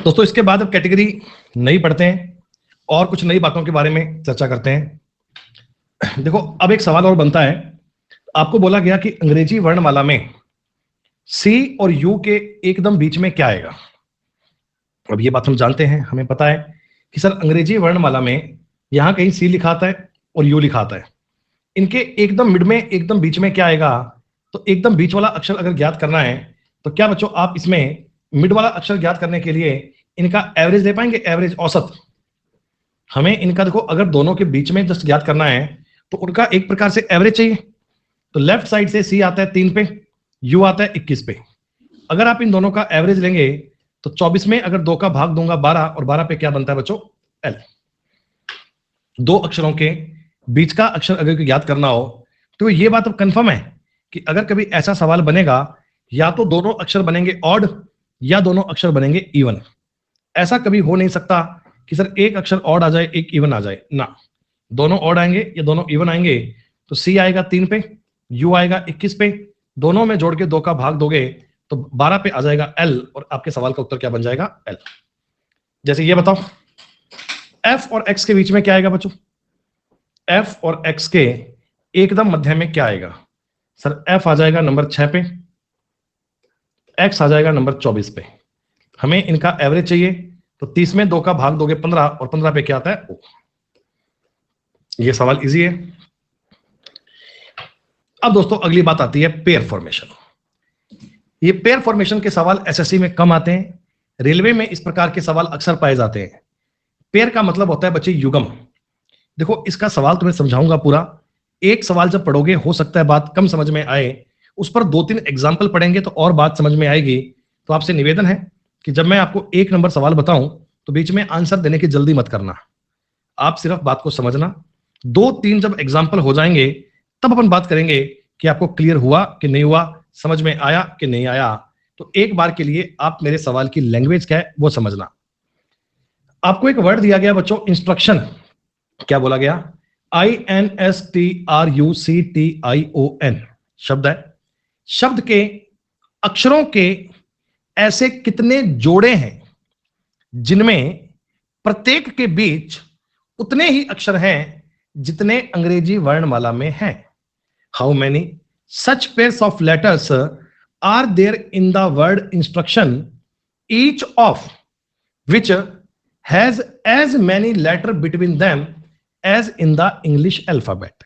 दोस्तों इसके बाद अब कैटेगरी नई पढ़ते हैं और कुछ नई बातों के बारे में चर्चा करते हैं। देखो अब एक सवाल और बनता है, आपको बोला गया कि अंग्रेजी वर्णमाला में सी और यू के एकदम बीच में क्या आएगा। अब ये बात हम जानते हैं, हमें पता है कि सर अंग्रेजी वर्णमाला में यहां कहीं सी लिखा आता है और यू लिखा आता है, इनके एकदम मिड में एकदम बीच में क्या आएगा। तो एकदम बीच वाला अक्षर अगर ज्ञात करना है तो क्या बच्चों आप इसमें मिड वाला अक्षर ज्ञात करने के लिए इनका एवरेज ले पाएंगे, एवरेज औसत। हमें इनका देखो अगर दोनों के बीच में जस्ट ज्ञात करना है तो उनका एक प्रकार से एवरेज चाहिए। तो लेफ्ट साइड से सी आता है 3 पे, यू आता है 21 पे। अगर आप इन दोनों का एवरेज लेंगे तो 24 में अगर 2 का भाग दूंगा 12, और 12 पे क्या बनता है बच्चों, एल। दो अक्षरों के बीच का अक्षर अगर ज्ञात करना हो तो ये बात अब कंफर्म है कि अगर कभी ऐसा सवाल बनेगा या तो दोनों अक्षर बनेंगे ऑड या दोनों अक्षर बनेंगे इवन। ऐसा कभी हो नहीं सकता कि सर एक अक्षर ऑड आ जाए एक इवन आ जाए ना, दोनों ऑड आएंगे या दोनों इवन आएंगे। तो सी आएगा 3 पे, यू आएगा 21 पे, दोनों में जोड़ के 2 का भाग दोगे तो 12 पे आ जाएगा एल, और आपके सवाल का उत्तर क्या बन जाएगा, एल। जैसे ये बताओ एफ और एक्स के बीच में क्या आएगा बच्चों, एफ और एक्स के एकदम मध्य में क्या आएगा। सर एफ आ जाएगा नंबर 6 पे, एक्स आ जाएगा नंबर 24 पे। हमें इनका एवरेज चाहिए तो 30 में 2 का भाग दोगे 15, और 15 पे क्या आता है, ओ। ये सवाल इजी है। अब दोस्तों अगली बात आती है पेयर फॉर्मेशन। ये पेयर फॉर्मेशन के सवाल एसएससी में कम आते हैं, रेलवे में इस प्रकार के सवाल अक्सर पाए जाते हैं। पेयर का मतलब होता है बच्चे युग्म। देखो इसका सवाल तुम्हें समझाऊंगा पूरा, एक सवाल जब पढ़ोगे हो सकता है बात कम समझ में आए, उस पर 2-3 एग्जाम्पल पढ़ेंगे तो और बात समझ में आएगी। तो आपसे निवेदन है कि जब मैं आपको 1 नंबर सवाल बताऊं तो बीच में आंसर देने की जल्दी मत करना, आप सिर्फ बात को समझना। 2-3 जब एग्जाम्पल हो जाएंगे तब अपन बात करेंगे कि आपको क्लियर हुआ कि नहीं हुआ, समझ में आया कि नहीं आया। तो एक बार के लिए आप मेरे सवाल की लैंग्वेज क्या है वो समझना। आपको एक वर्ड दिया गया बच्चों, इंस्ट्रक्शन। क्या बोला गया, INSTRUCTION शब्द है। शब्द के अक्षरों के ऐसे कितने जोड़े हैं जिनमें प्रत्येक के बीच उतने ही अक्षर हैं जितने अंग्रेजी वर्णमाला में हैं। How many such pairs of letters are there in the word instruction, each of which has as many letter between them as in the English alphabet.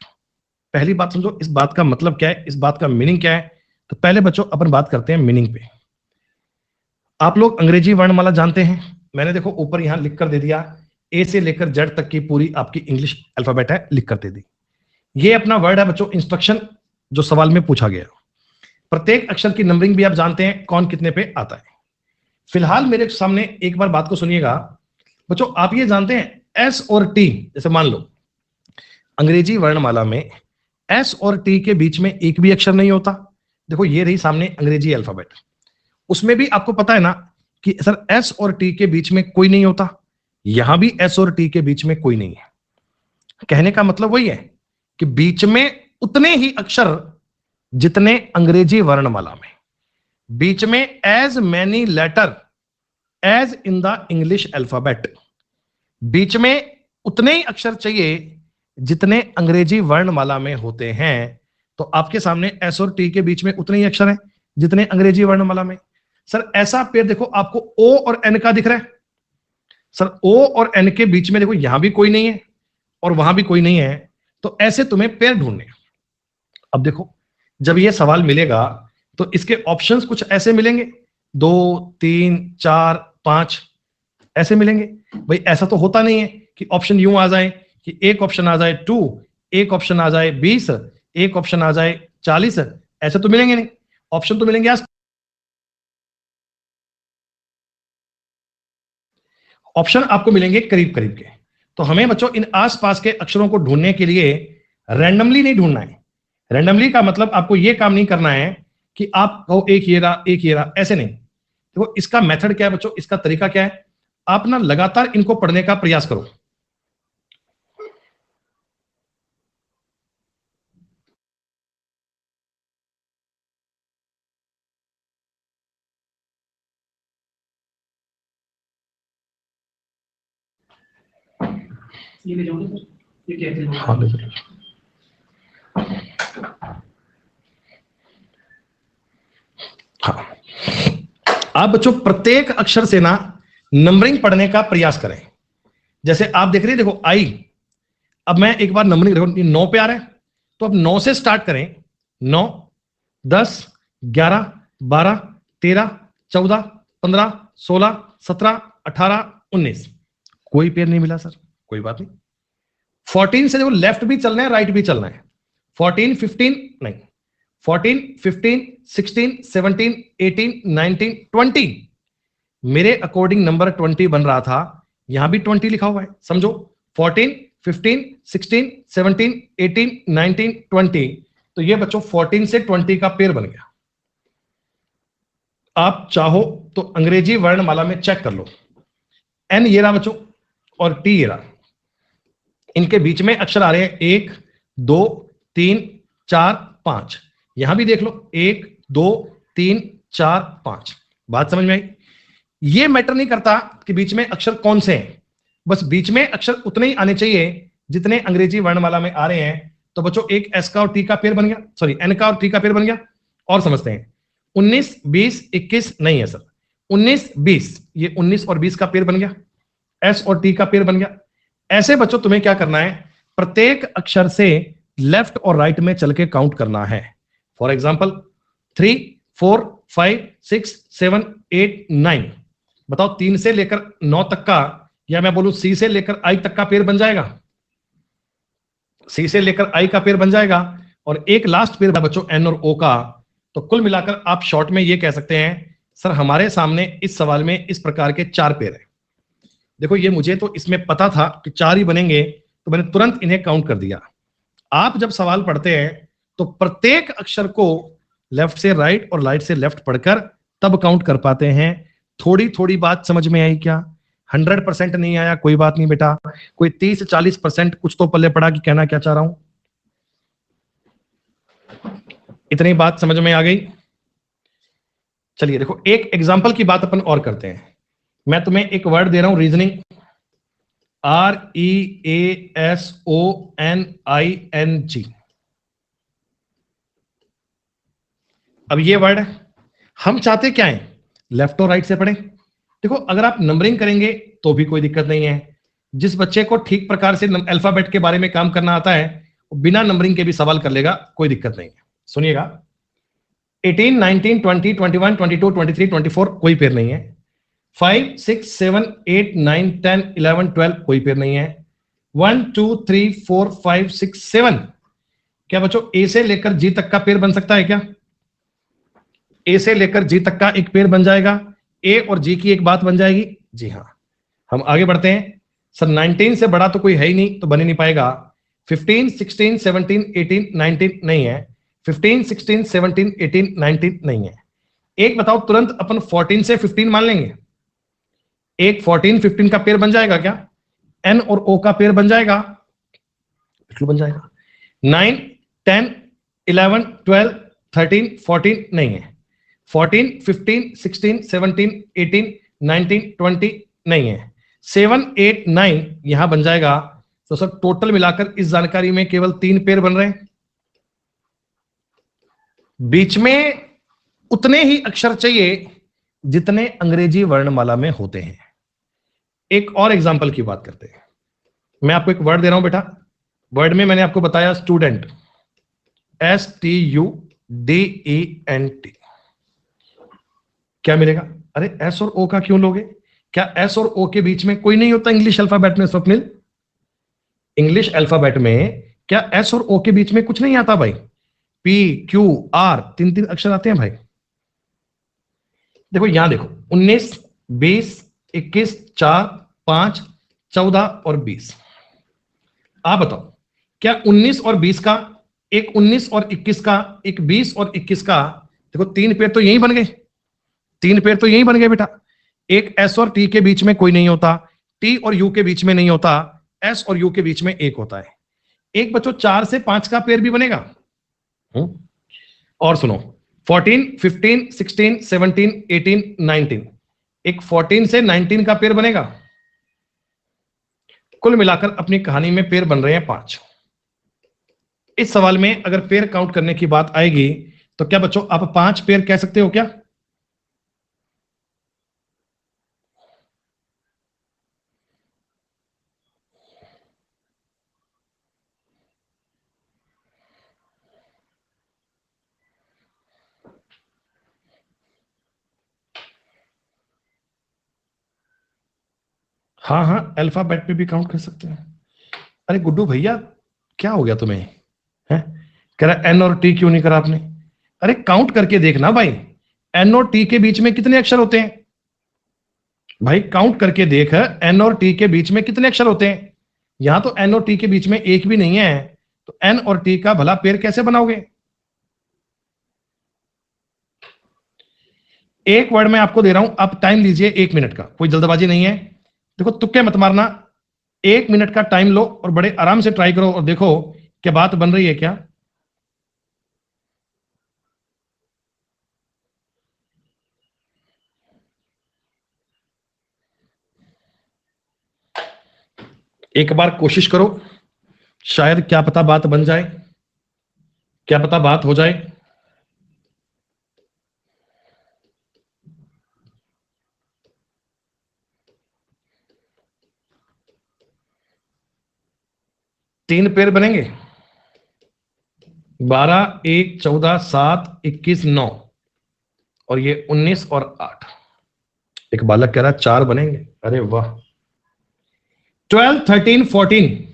पहली बात समझो, इस बात का मतलब क्या है, इस बात का मीनिंग क्या है। तो पहले बच्चों अपन बात करते हैं मीनिंग पे। आप लोग अंग्रेजी वर्णमाला जानते हैं, मैंने देखो ऊपर यहां लिख कर दे दिया, ए से लेकर जेड तक की पूरी आपकी इंग्लिश अल्फाबेट है, लिख कर दे दी। ये अपना वर्ड है बच्चों इंस्ट्रक्शन, जो सवाल में पूछा गया। प्रत्येक अक्षर की नंबरिंग भी आप जानते हैं कौन कितने पे आता है। फिलहाल मेरे सामने एक बार बात को सुनिएगा बच्चों, आप ये जानते हैं एस और टी, जैसे मान लो अंग्रेजी वर्णमाला में एस और टी के बीच में एक भी अक्षर नहीं होता। देखो ये रही सामने अंग्रेजी अल्फाबेट, उसमें भी आपको पता है ना कि सर एस और टी के बीच में कोई नहीं होता, यहां भी एस और टी के बीच में कोई नहीं है। कहने का मतलब वही है कि बीच में उतने ही अक्षर जितने अंग्रेजी वर्णमाला में, बीच में as many letter as in the English alphabet, बीच में उतने ही अक्षर चाहिए जितने अंग्रेजी वर्णमाला में होते हैं। तो आपके सामने एस और टी के बीच में उतने ही अक्षर हैं जितने अंग्रेजी वर्णमाला में। सर ऐसा पेयर देखो आपको ओ और एन का दिख रहा है, सर ओ और एन के बीच में देखो यहां भी कोई नहीं है और वहां भी कोई नहीं है, तो ऐसे तुम्हें पेयर ढूंढने। अब देखो जब ये सवाल मिलेगा तो इसके ऑप्शंस कुछ ऐसे मिलेंगे, 2 3 4 5 ऐसे मिलेंगे। भाई ऐसा तो होता नहीं है कि ऑप्शन यूं आ जाए कि एक ऑप्शन आ जाए 2, एक ऑप्शन आ जाए 20, एक ऑप्शन आ जाए 40, ऐसे तो मिलेंगे नहीं। ऑप्शन तो मिलेंगे, ऑप्शन आपको मिलेंगे करीब करीब के। तो हमें बच्चों इन आसपास के अक्षरों को ढूंढने के लिए रैंडमली नहीं ढूंढना है। रैंडमली का मतलब आपको यह काम नहीं करना है कि आप कहो एक ये रहा एक ये रहा, ऐसे नहीं। तो इसका मेथड क्या है बच्चों, इसका तरीका क्या है, आप ना लगातार इनको पढ़ने का प्रयास करो। ये ले जाओगे सर, ये क्या है? हाँ ले चलो। हाँ, आप बच्चों प्रत्येक अक्षर से ना नंबरिंग पढ़ने का प्रयास करें। जैसे आप देख रहे हैं, देखो आई, अब मैं एक बार नंबरिंग, देखो 9 पे आ रहा है, तो अब 9 से स्टार्ट करें। 9, 10, 11, 12, 13, 14, 15, 16, 17, 18, 19। कोई पेयर नहीं मिला सर, कोई बात नहीं। 14 से देखो लेफ्ट भी चलना है, राइट भी चलना है। 14, 15 नहीं, 14, 15, 16, 17, 18, 19, 20। मेरे अकॉर्डिंग नंबर 20 बन रहा था, यहां भी 20 लिखा हुआ है, समझो। 14, 15, 16, 17, 18, 19, 20। तो ये बच्चों 14 से 20 का पेयर बन गया। आप चाहो तो अंग्रेजी वर्णमाला में चेक कर लो। एन ये रहा बच्चों, और टी ये रहा। इनके बीच में अक्षर आ रहे हैं 1, 2, 3, 4, 5। यहां भी देख लो 1, 2, 3, 4, 5। बात समझ में आई? ये मैटर नहीं करता कि बीच में अक्षर कौन से हैं, बस बीच में अक्षर उतने ही आने चाहिए जितने अंग्रेजी वर्णमाला में आ रहे हैं। तो बच्चों एक एस का और टी का पेयर बन गया, सॉरी एन का और टी का पेयर बन गया। और समझते हैं, 19, 20, 21 नहीं है सर, 19, 20, ये 19 और 20 का पेयर बन गया, एस और टी का पेयर बन गया। ऐसे बच्चों तुम्हें क्या करना है, प्रत्येक अक्षर से लेफ्ट और राइट में चल के काउंट करना है। For example 3, 4, 5, 6, 7, 8, 9। बताओ 3 से लेकर 9 तक का, या मैं बोलूं सी से लेकर आई तक का पेयर बन जाएगा, सी से लेकर आई का पेयर बन जाएगा, और एक लास्ट पेयर बच्चों एन और ओ का। तो कुल मिलाकर आप शॉर्ट में ये कह सकते हैं, सर हमारे सामने इस सवाल में इस प्रकार के 4 पेयर है। देखो ये मुझे तो इसमें पता था कि 4 ही बनेंगे, तो मैंने तुरंत इन्हें काउंट कर दिया। आप जब सवाल पढ़ते हैं तो प्रत्येक अक्षर को लेफ्ट से राइट और राइट से लेफ्ट पढ़कर तब काउंट कर पाते हैं। थोड़ी थोड़ी बात समझ में आई क्या? 100% नहीं आया कोई बात नहीं बेटा, कोई 30-40% कुछ तो पल्ले पड़ा कि कहना क्या चाह रहा हूं। इतनी बात समझ में आ गई? चलिए देखो एक एग्जाम्पल की बात अपन और करते हैं। मैं तुम्हें एक वर्ड दे रहा हूं, रीजनिंग, REASONING। अब ये वर्ड है, हम चाहते क्या है, लेफ्ट और राइट से पढ़ें। देखो अगर आप नंबरिंग करेंगे तो भी कोई दिक्कत नहीं है। जिस बच्चे को ठीक प्रकार से अल्फाबेट के बारे में काम करना आता है वो बिना नंबरिंग के भी सवाल कर लेगा, कोई दिक्कत नहीं है। सुनिएगा, 18, 19, 20, 21, 22, 23, 24 कोई पेयर नहीं है। 5, 6, 7, 8, 9, 10, 11, 12 कोई पेयर नहीं है। 1, 2, 3, 4, 5, 6, 7। क्या बच्चों ए से लेकर जी तक का पेयर बन सकता है क्या? ए से लेकर जी तक का एक पेयर बन जाएगा, ए और जी की एक बात बन जाएगी। जी हाँ, हम आगे बढ़ते हैं। सर 19 से बड़ा तो कोई है ही नहीं, तो बन ही नहीं पाएगा। 15, 16, 17, 18, 19 नहीं है। 15, 16, 17, 18, 19 नहीं है। एक बताओ तुरंत अपन 14 से 15 मान लेंगे, एक 14, 15 का पेयर बन जाएगा क्या? एन और ओ का पेयर बन जाएगा, बिल्कुल बन जाएगा। 9, 10, 11, 12, 13, 14 नहीं है। 14, 15, 16, 17, 18, 19, 20 नहीं है। 7, 8, 9 यहां बन जाएगा। तो सर टोटल मिलाकर इस जानकारी में केवल 3 पेयर बन रहे हैं। बीच में उतने ही अक्षर चाहिए जितने अंग्रेजी वर्णमाला में होते हैं। एक और एग्जांपल की बात करते हैं। मैं आपको एक वर्ड दे रहा हूं बेटा, वर्ड में मैंने आपको बताया स्टूडेंट, STUDENT। क्या मिलेगा? अरे एस और ओ का क्यों लोगे? क्या एस और ओ के बीच में कोई नहीं होता इंग्लिश अल्फाबेट में? स्वप्निल, इंग्लिश अल्फाबेट में क्या एस और ओ के बीच में कुछ नहीं आता भाई? PQR 3 अक्षर आते हैं भाई। देखो यहां देखो 19, 20, 21, 4, 5, 14 और 20। आप बताओ क्या 19 और 20 का, एक 19 और 21 का, एक 20 और 21 का, देखो 3 पेयर तो यही बन गए, 3 पेयर तो यही बन गए बेटा। एक एस और टी के बीच में कोई नहीं होता, टी और यू के बीच में नहीं होता, एस और यू के बीच में एक होता है। एक बच्चों 4 से 5 का पेयर भी बनेगा। और सुनो 14, 15, 16, 17, 18, 19, एक 14 से 19 का पेयर बनेगा। कुल मिलाकर अपनी कहानी में पेयर बन रहे हैं 5। इस सवाल में अगर पेयर काउंट करने की बात आएगी तो क्या बच्चों आप 5 पेयर कह सकते हो क्या? हाँ हाँ, अल्फाबेट पे भी काउंट कर सकते हैं। अरे गुड्डू भैया क्या हो गया तुम्हें? है कह रहा एन और टी क्यों नहीं करा आपने? अरे काउंट करके देखना भाई, एन और टी के बीच में कितने अक्षर होते हैं? भाई काउंट करके देख, एन और टी के बीच में कितने अक्षर होते हैं? यहां तो एन और टी के बीच में एक भी नहीं है, तो एन और टी का भला पेयर कैसे बनाओगे? एक वर्ड में आपको दे रहा हूं, आप टाइम लीजिए 1 मिनट का, कोई जल्दबाजी नहीं है। देखो तुक्के मत मारना, 1 मिनट का टाइम लो और बड़े आराम से ट्राई करो और देखो क्या बात बन रही है क्या। एक बार कोशिश करो, शायद क्या पता बात बन जाए, क्या पता बात हो जाए। तीन पेयर बनेंगे, 12, 1, 14, 7, 21, 9 और ये 19 और 8। एक बालक कह रहा है 4 बनेंगे, अरे वाह। 12, 13, 14,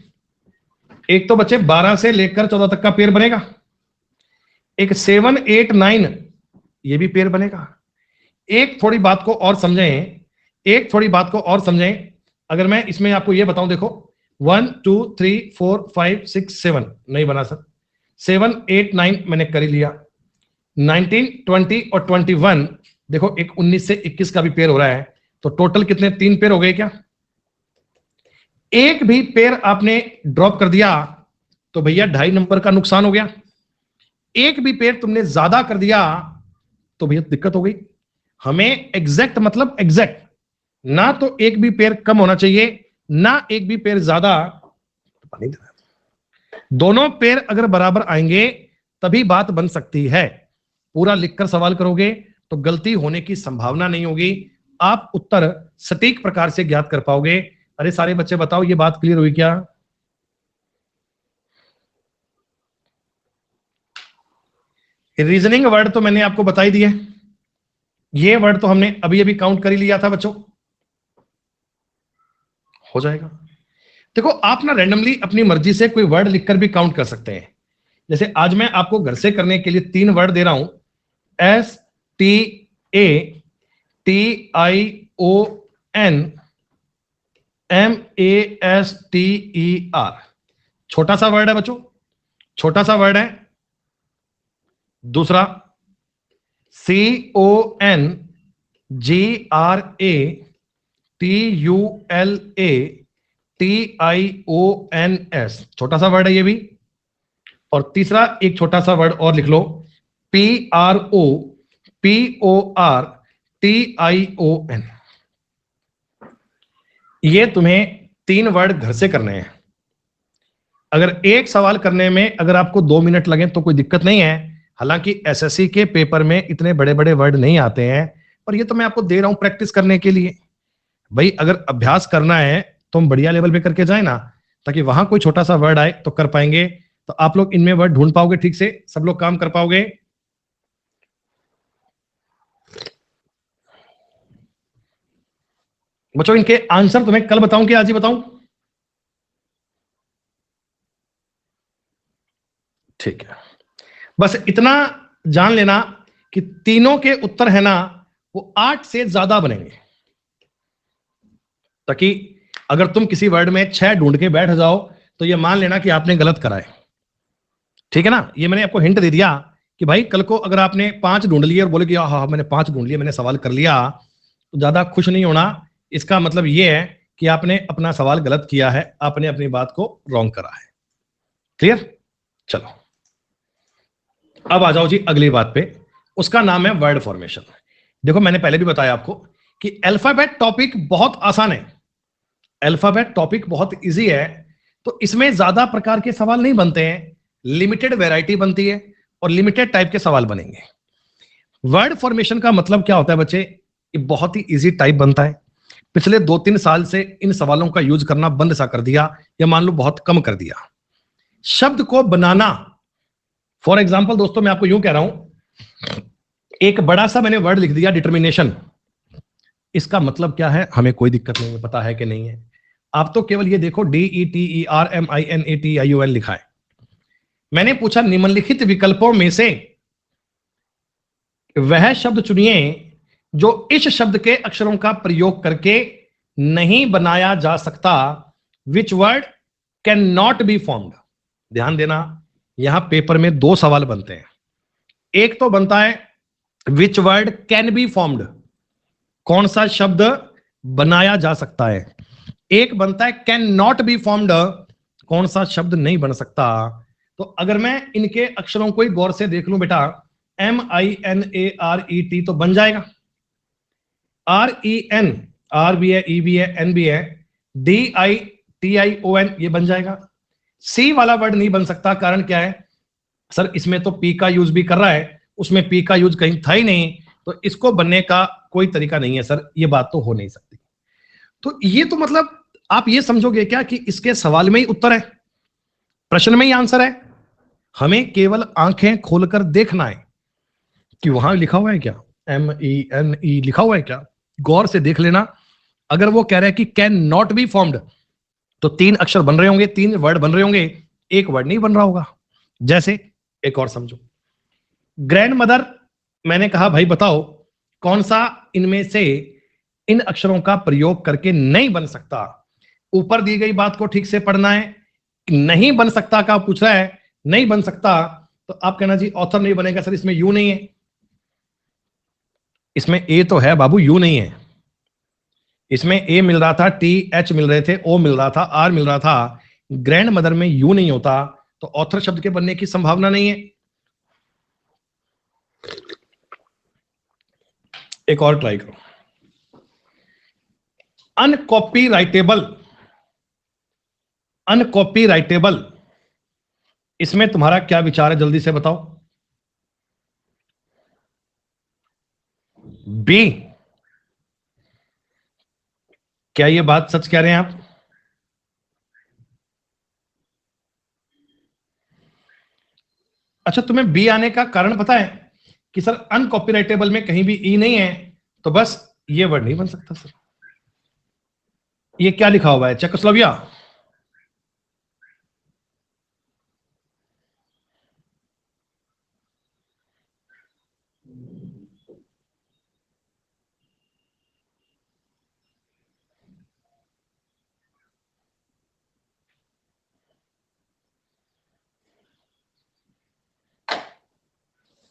एक तो बच्चे 12 से लेकर 14 तक का पेयर बनेगा। एक 7, 8, 9 ये भी पेयर बनेगा। एक थोड़ी बात को और समझें, एक थोड़ी बात को और समझें। अगर मैं इसमें आपको ये बताऊं, देखो 1, 2, 3, 4, 5, 6, 7 नहीं बना सर, 7, 8, 9 मैंने कर ही लिया। 19, 20 और 21, देखो एक 19 से 21 का भी पेयर हो रहा है, तो टोटल कितने 3 पेयर हो गए क्या? एक भी पेयर आपने ड्रॉप कर दिया तो भैया 2.5 नंबर का नुकसान हो गया। एक भी पेयर तुमने ज्यादा कर दिया तो भैया दिक्कत हो गई। हमें एग्जैक्ट मतलब एग्जैक्ट, ना तो एक भी पेयर कम होना चाहिए ना एक भी पेयर ज्यादा, दोनों पेयर अगर बराबर आएंगे तभी बात बन सकती है। पूरा लिखकर सवाल करोगे तो गलती होने की संभावना नहीं होगी, आप उत्तर सटीक प्रकार से ज्ञात कर पाओगे। अरे सारे बच्चे बताओ ये बात क्लियर हुई क्या? रीजनिंग वर्ड तो मैंने आपको बता ही दिया, ये वर्ड तो हमने अभी अभी काउंट कर ही लिया था बच्चों, हो जाएगा। देखो आप ना रैंडमली अपनी मर्जी से कोई वर्ड लिखकर भी काउंट कर सकते हैं। जैसे आज मैं आपको घर से करने के लिए 3 वर्ड दे रहा हूं, STATION MASTER, छोटा सा वर्ड है बच्चों, छोटा सा वर्ड है। दूसरा CONGRATULATIONS, छोटा सा वर्ड है ये भी। और तीसरा एक छोटा सा वर्ड और लिख लो, PROPORTION। ये तुम्हें 3 वर्ड घर से करने हैं। अगर एक सवाल करने में अगर आपको 2 मिनट लगे तो कोई दिक्कत नहीं है, हालांकि एसएससी के पेपर में इतने बड़े बड़े वर्ड नहीं आते हैं, पर ये तो मैं आपको दे रहा हूं प्रैक्टिस करने के लिए। भाई अगर अभ्यास करना है तो हम बढ़िया लेवल पे करके जाए ना, ताकि वहां कोई छोटा सा वर्ड आए तो कर पाएंगे, तो आप लोग इनमें वर्ड ढूंढ पाओगे, ठीक से सब लोग काम कर पाओगे। बच्चों इनके आंसर तुम्हें कल बताऊं कि आज ही बताऊं? ठीक है, बस इतना जान लेना कि तीनों के उत्तर है ना वो 8 से ज्यादा बनेंगे, ताकि अगर तुम किसी वर्ड में 6 ढूंढ के बैठ जाओ तो ये मान लेना कि आपने गलत करा है। ठीक है ना, ये मैंने आपको हिंट दे दिया कि भाई कल को अगर आपने 5 ढूंढ लिए और बोले कि हाँ मैंने 5 ढूंढ लिए, मैंने सवाल कर लिया, तो ज्यादा खुश नहीं होना। इसका मतलब ये है कि आपने अपना सवाल गलत किया है, आपने अपनी बात को रॉन्ग करा है। क्लियर? चलो अब आ जाओ जी अगली बात पे, उसका नाम है वर्ड फॉर्मेशन। देखो मैंने पहले भी बताया आपको कि अल्फाबेट टॉपिक बहुत आसान है, अल्फाबेट टॉपिक बहुत इजी है, तो इसमें ज्यादा प्रकार के सवाल नहीं बनते हैं, लिमिटेड वैरायटी बनती है और लिमिटेड टाइप के सवाल बनेंगे। वर्ड फॉर्मेशन का मतलब क्या होता है बच्चे? ये बहुत ही इजी टाइप बनता है। पिछले 2-3 साल से इन सवालों का यूज करना बंद सा कर दिया, या मान लो बहुत कम कर दिया। शब्द को बनाना, फॉर एग्जाम्पल दोस्तों मैं आपको यूं कह रहा हूं, एक बड़ा सा मैंने वर्ड लिख दिया डिटर्मिनेशन, इसका मतलब क्या है हमें कोई दिक्कत नहीं है, पता है कि नहीं है? आप तो केवल ये देखो DETERMINATION लिखा है। मैंने पूछा निम्नलिखित विकल्पों में से वह शब्द चुनिए जो इस शब्द के अक्षरों का प्रयोग करके नहीं बनाया जा सकता। Which word can not be formed. ध्यान देना, यहां पेपर में 2 सवाल बनते हैं। एक तो बनता है which word can be formed, कौन सा शब्द बनाया जा सकता है। एक बनता है कैन नॉट बी फॉर्म्ड, कौन सा शब्द नहीं बन सकता। तो अगर मैं इनके अक्षरों को ही गौर से देख लूं बेटा, MINARET तो बन जाएगा, REN, R भी है, E भी है, N भी है, DITION ये बन जाएगा। C वाला वर्ड नहीं बन सकता, कारण क्या है सर? इसमें तो P का यूज भी कर रहा है, उसमें P का यूज कहीं था ही नहीं, तो इसको बनने का कोई तरीका नहीं है सर, ये बात तो हो नहीं सकती। तो ये तो मतलब आप ये समझोगे क्या कि इसके सवाल में ही उत्तर है, प्रश्न में ही आंसर है। हमें केवल आंखें खोलकर देखना है कि वहां लिखा हुआ है क्या, MENE लिखा हुआ है क्या, गौर से देख लेना। अगर वो कह रहा है कि कैन नॉट बी फॉर्म्ड, तो 3 अक्षर बन रहे होंगे, 3 वर्ड बन रहे होंगे, एक वर्ड नहीं बन रहा होगा। जैसे एक और समझो, ग्रैंड मदर, मैंने कहा भाई बताओ कौन सा इनमें से इन अक्षरों का प्रयोग करके नहीं बन सकता। ऊपर दी गई बात को ठीक से पढ़ना है। नहीं बन सकता का पूछ रहा है, नहीं बन सकता, तो आप कहना जी ऑथर नहीं बनेगा सर, इसमें यू नहीं है। इसमें ए तो है बाबू, यू नहीं है। इसमें ए मिल रहा था, TH मिल रहे थे, O मिल रहा था, R मिल रहा था। ग्रैंड मदर में यू नहीं होता, तो ऑथर शब्द के बनने की संभावना नहीं है। एक और ट्राई करो, अनकॉपीराइटेबल। अनकॉपीराइटेबल, इसमें तुम्हारा क्या विचार है, जल्दी से बताओ। बी, क्या ये बात सच कह रहे हैं आप? अच्छा, तुम्हें बी आने का कारण पता है कि सर अनकॉपीराइटेबल में कहीं भी ई नहीं है, तो बस ये वर्ड नहीं बन सकता सर। ये क्या लिखा हुआ है, चेकोस्लोविया?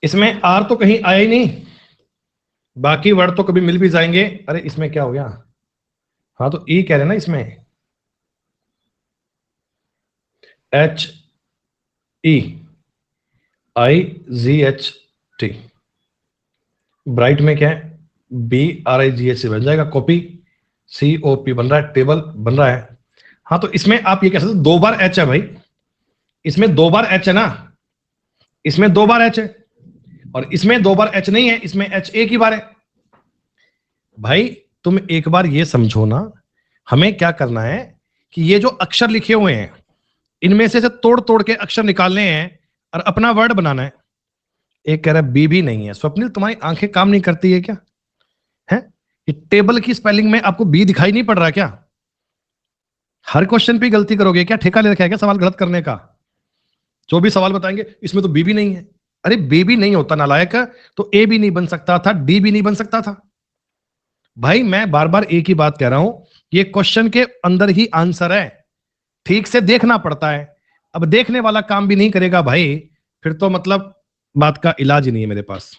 इसमें आर तो कहीं आया ही नहीं, बाकी वर्ड तो कभी मिल भी जाएंगे। अरे इसमें क्या हो गया, हाँ तो ई कह रहे ना, इसमें HEIGHT, ब्राइट में क्या है, BRIGH बन जाएगा, कॉपी COP बन रहा है, टेबल बन रहा है। हाँ तो इसमें आप ये कह सकते 2 बार H है भाई, इसमें 2 बार H है ना, इसमें 2 बार H है, और इसमें 2 बार H नहीं है, इसमें H एक ही बार है। भाई तुम एक बार ये समझो ना, हमें क्या करना है कि ये जो अक्षर लिखे हुए हैं, इनमें से तोड़ तोड़ के अक्षर निकालने हैं और अपना वर्ड बनाना है। एक कह रहा है बी भी नहीं है। स्वप्निल, तुम्हारी आंखें काम नहीं करती है क्या? है ये टेबल की स्पेलिंग में आपको बी दिखाई नहीं पड़ रहा क्या? हर क्वेश्चन पे गलती करोगे क्या? ठेका ले रखा है क्या सवाल गलत करने का? जो भी सवाल बताएंगे इसमें तो बी भी नहीं है। अरे बी भी नहीं होता नालायक, तो ए भी नहीं बन सकता था, डी भी नहीं बन सकता था। भाई मैं बार बार एक ही बात कह रहा हूं, ये क्वेश्चन के अंदर ही आंसर है, ठीक से देखना पड़ता है। अब देखने वाला काम भी नहीं करेगा भाई, फिर तो मतलब बात का इलाज ही नहीं है मेरे पास।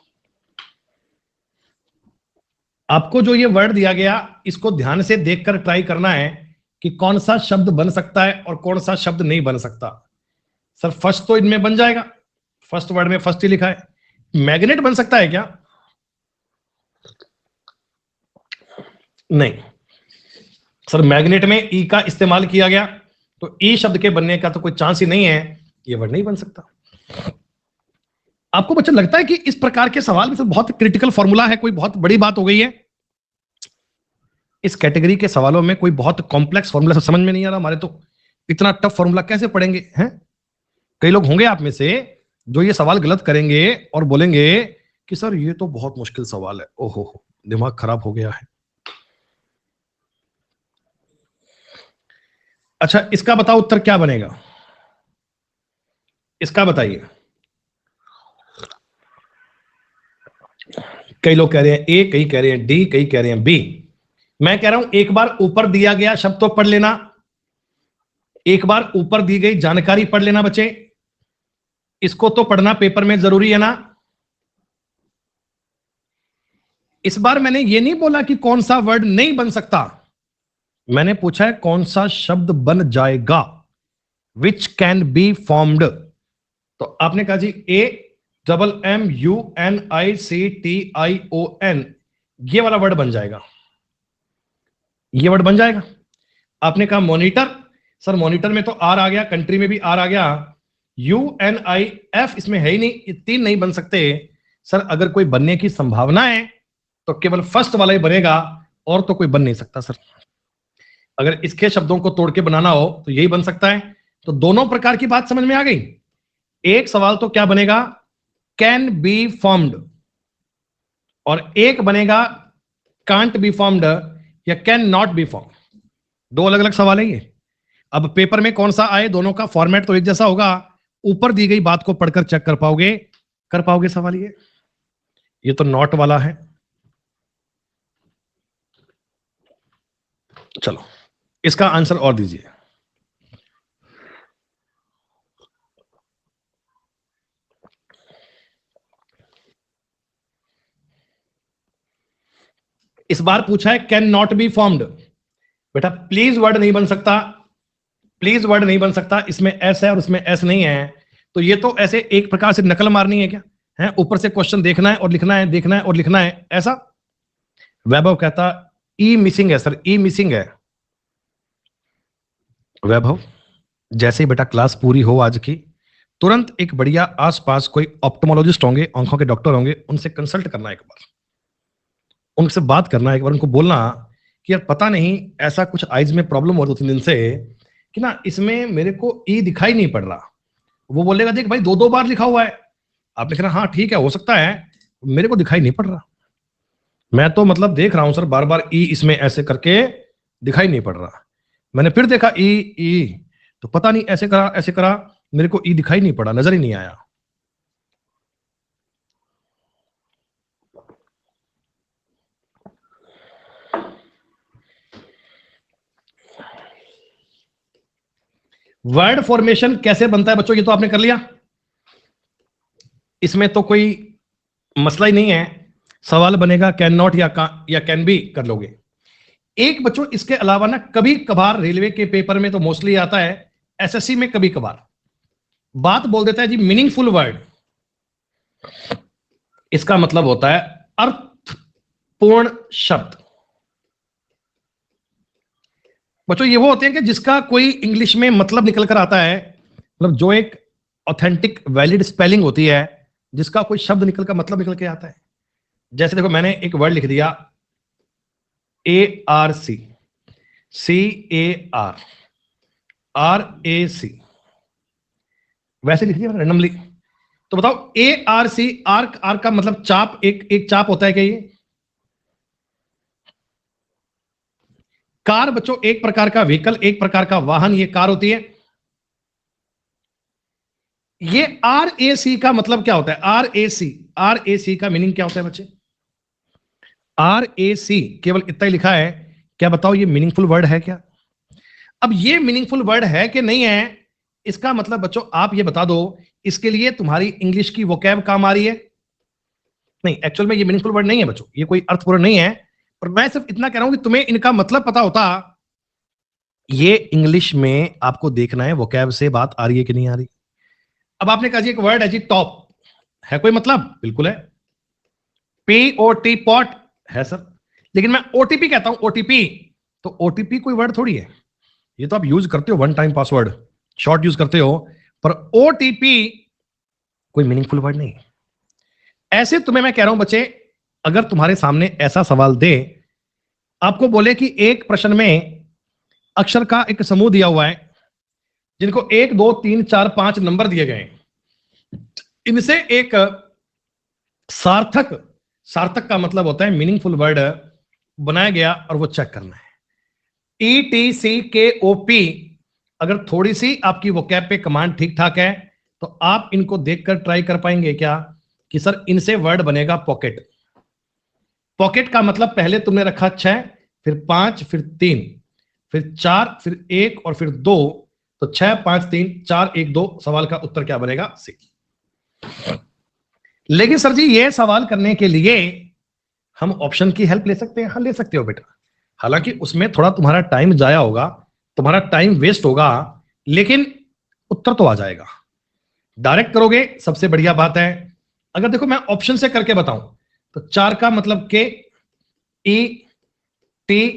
आपको जो ये वर्ड दिया गया, इसको ध्यान से देखकर ट्राई करना है कि कौन सा शब्द बन सकता है और कौन सा शब्द नहीं बन सकता। सर फर्स्ट तो इनमें बन जाएगा, फर्स्ट वर्ड में फर्स्ट ही लिखा है। मैग्नेट बन सकता है क्या? नहीं। सर मैग्नेट में ई का इस्तेमाल किया गया, तो ई शब्द के बनने का तो कोई चांस ही नहीं है, ये वर्ड नहीं बन सकता। आपको बच्चा लगता है कि इस प्रकार के सवाल में बहुत क्रिटिकल फॉर्मूला है, कोई बहुत बड़ी बात हो गई है? इस कैटेगरी के सवालों में कोई बहुत कॉम्प्लेक्स फॉर्मूला समझ में नहीं आ रहा हमारे, तो इतना टफ फॉर्मूला कैसे पढ़ेंगे हैं? कई लोग होंगे आप में से जो ये सवाल गलत करेंगे और बोलेंगे कि सर ये तो बहुत मुश्किल सवाल है, ओहो दिमाग खराब हो गया है। अच्छा इसका बताओ उत्तर क्या बनेगा, इसका बताइए। कई लोग कह रहे हैं ए, कई कह रहे हैं डी, कई कह रहे हैं बी। मैं कह रहा हूं एक बार ऊपर दिया गया शब्द तो पढ़ लेना, एक बार ऊपर दी गई जानकारी पढ़ लेना बच्चे, इसको तो पढ़ना पेपर में जरूरी है ना। इस बार मैंने ये नहीं बोला कि कौन सा वर्ड नहीं बन सकता, मैंने पूछा है कौन सा शब्द बन जाएगा, विच कैन बी फॉर्म्ड। तो आपने कहा जी AMMUNICTION, ये वाला वर्ड बन जाएगा, ये वर्ड बन जाएगा। आपने कहा मॉनिटर, सर मॉनिटर में तो आर आ गया, कंट्री में भी आर आ गया, UNIF इसमें है ही नहीं, ये तीन नहीं बन सकते। सर अगर कोई बनने की संभावना है तो केवल फर्स्ट वाला ही बनेगा, और तो कोई बन नहीं सकता सर। अगर इसके शब्दों को तोड़ के बनाना हो तो यही बन सकता है। तो दोनों प्रकार की बात समझ में आ गई। एक सवाल तो क्या बनेगा, कैन बी फॉर्म्ड, और एक बनेगा कांट बी फॉर्म्ड या कैन नॉट बी फॉर्म्ड। दो अलग अलग सवाल है ये। अब पेपर में कौन सा आए, दोनों का फॉर्मेट तो एक जैसा होगा, ऊपर दी गई बात को पढ़कर चेक कर पाओगे सवाल ये तो नॉट वाला है। चलो इसका आंसर और दीजिए। इस बार पूछा है कैन नॉट बी फॉर्म्ड, बेटा प्लीज वर्ड नहीं बन सकता, प्लीज वर्ड नहीं बन सकता, इसमें एस है और इसमें एस नहीं है, तो ये तो ऐसे एक प्रकार से नकल मारनी है क्या है, ऊपर से क्वेश्चन देखना है और लिखना है, देखना है और लिखना है, ऐसा। वैभव कहता ई मिसिंग है सर, ई मिसिंग है। वैभव जैसे ही बेटा क्लास पूरी हो आज की, तुरंत एक बढ़िया आसपास कोई ऑप्टोमोलॉजिस्ट होंगे, आंखों के डॉक्टर होंगे, उनसे कंसल्ट करना, एक बार उनसे बात करना, एक बार उनको बोलना कि यार पता नहीं ऐसा कुछ आइज में प्रॉब्लम हो रही 2-3 दिन से कि ना इसमें मेरे को ई दिखाई नहीं पड़ रहा। वो बोलेगा देख भाई 2-2 बार लिखा हुआ है, आप लिख रहे हैं हाँ ठीक है हो सकता है, मेरे को दिखाई नहीं पड़ रहा, मैं तो मतलब देख रहा हूं सर बार बार ई इसमें ऐसे करके दिखाई नहीं पड़ रहा, मैंने फिर देखा ई ई तो पता नहीं ऐसे करा मेरे को ई दिखाई नहीं पड़ा, नजर ही नहीं आया। वर्ड फॉर्मेशन कैसे बनता है बच्चों, ये तो आपने कर लिया, इसमें तो कोई मसला ही नहीं है। सवाल बनेगा कैन नॉट या कैन बी कर लोगे। एक बच्चों इसके अलावा ना कभी कभार रेलवे के पेपर में तो मोस्टली आता है, एसएससी में कभी कभार बात बोल देता है जी मीनिंगफुल वर्ड, इसका मतलब होता है अर्थपूर्ण शब्द। बच्चों ये वो होते हैं कि जिसका कोई इंग्लिश में मतलब निकल कर आता है, मतलब जो एक ऑथेंटिक वैलिड स्पेलिंग होती है, जिसका कोई शब्द निकल कर मतलब निकल के आता है। जैसे देखो मैंने एक वर्ड लिख दिया ARC, CAR, RAC, वैसे लिख दिया रैंडमली। तो बताओ ARC, आर का मतलब चाप, एक चाप होता है क्या ये? कार बच्चों एक प्रकार का व्हीकल, एक प्रकार का वाहन, ये कार होती है। ये RAC का मतलब क्या होता है? RAC का मीनिंग क्या होता है बच्चे? RAC केवल इतना ही लिखा है, क्या बताओ ये मीनिंगफुल वर्ड है क्या? अब ये मीनिंगफुल वर्ड है कि नहीं है, इसका मतलब बच्चों आप ये बता दो, इसके लिए तुम्हारी इंग्लिश की वोकैब काम आ रही है? नहीं, एक्चुअल में ये मीनिंगफुल वर्ड नहीं है बच्चों, ये कोई अर्थपूर्ण नहीं है, पर मैं सिर्फ इतना कह रहा हूं कि तुम्हें इनका मतलब पता होता। ये इंग्लिश में आपको देखना है वोकैब से बात आ रही है कि नहीं आ रही। अब आपने कहा जी एक वर्ड है जी टॉप, है कोई मतलब? बिल्कुल है। POT पॉट है सर, लेकिन मैं OTP कहता हूं, OTP तो ओटीपी कोई वर्ड थोड़ी है, ये तो आप यूज करते हो, one time password, short use करते हो, पर ओटीपी कोई मीनिंगफुल वर्ड नहीं है। ऐसे तुम्हें मैं कह रहा हूं बच्चे, अगर तुम्हारे सामने ऐसा सवाल दे, आपको बोले कि एक प्रश्न में अक्षर का एक समूह दिया हुआ है जिनको 1 2 3 4 5 नंबर दिए गए हैं, इनसे एक सार्थक, सार्थक का मतलब होता है मीनिंगफुल वर्ड, बनाया गया और वो चेक करना है। ETCKOP, अगर थोड़ी सी आपकी वोकैब पे कमांड ठीक ठाक है तो आप इनको देखकर ट्राई कर पाएंगे क्या कि सर इनसे वर्ड बनेगा पॉकेट। पॉकेट का मतलब पहले तुमने रखा 6, फिर 5, फिर 3, फिर 4, फिर 1 और फिर 2, तो 6 5 3 4 1 2, सवाल का उत्तर क्या बनेगा? सी। लेकिन सर जी ये सवाल करने के लिए हम ऑप्शन की हेल्प ले सकते हैं? हाँ ले सकते हो बेटा, हालांकि उसमें थोड़ा तुम्हारा टाइम जाया होगा, तुम्हारा टाइम वेस्ट होगा, लेकिन उत्तर तो आ जाएगा। डायरेक्ट करोगे सबसे बढ़िया बात है। अगर देखो मैं ऑप्शन से करके बताऊं तो 4 का मतलब के ETCOP,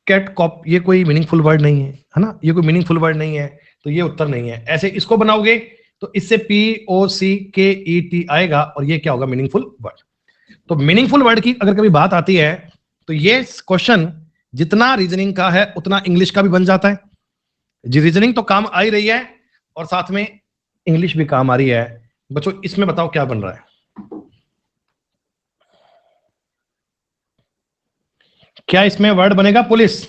कैट कॉप, ये कोई मीनिंगफुल वर्ड नहीं है ना, ये कोई मीनिंगफुल वर्ड नहीं है, तो ये उत्तर नहीं है। ऐसे इसको बनाओगे तो इससे POCKET आएगा और ये क्या होगा? Meaningful word. तो मीनिंगफुल वर्ड की अगर कभी बात आती है तो ये क्वेश्चन जितना रीजनिंग का है उतना इंग्लिश का भी बन जाता है। जी रीजनिंग तो काम आ ही रही है और साथ में इंग्लिश भी काम आ रही है। बच्चों इसमें बताओ क्या बन रहा है? क्या इसमें वर्ड बनेगा पुलिस?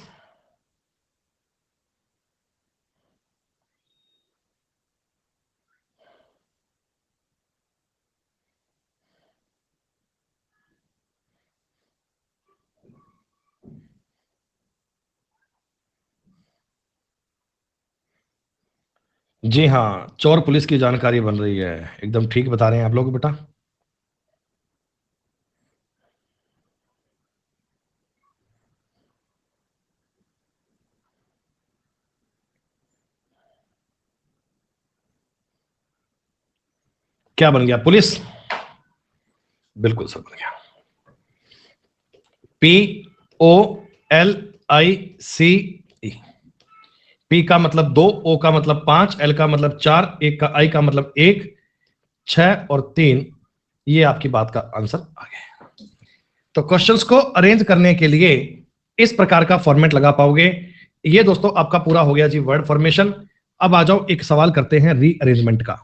जी हाँ, चोर पुलिस की जानकारी बन रही है, एकदम ठीक बता रहे हैं आप लोग बेटा। क्या बन गया? पुलिस, बिल्कुल सर बन गया। POLICE, P का मतलब 2, O का मतलब 5, L का मतलब 4, एक का I का मतलब 1, 6 और 3, ये आपकी बात का आंसर आ गया। तो क्वेश्चंस को अरेंज करने के लिए इस प्रकार का फॉर्मेट लगा पाओगे। ये दोस्तों आपका पूरा हो गया जी वर्ड फॉर्मेशन। अब आ जाओ एक सवाल करते हैं रीअरेंजमेंट का।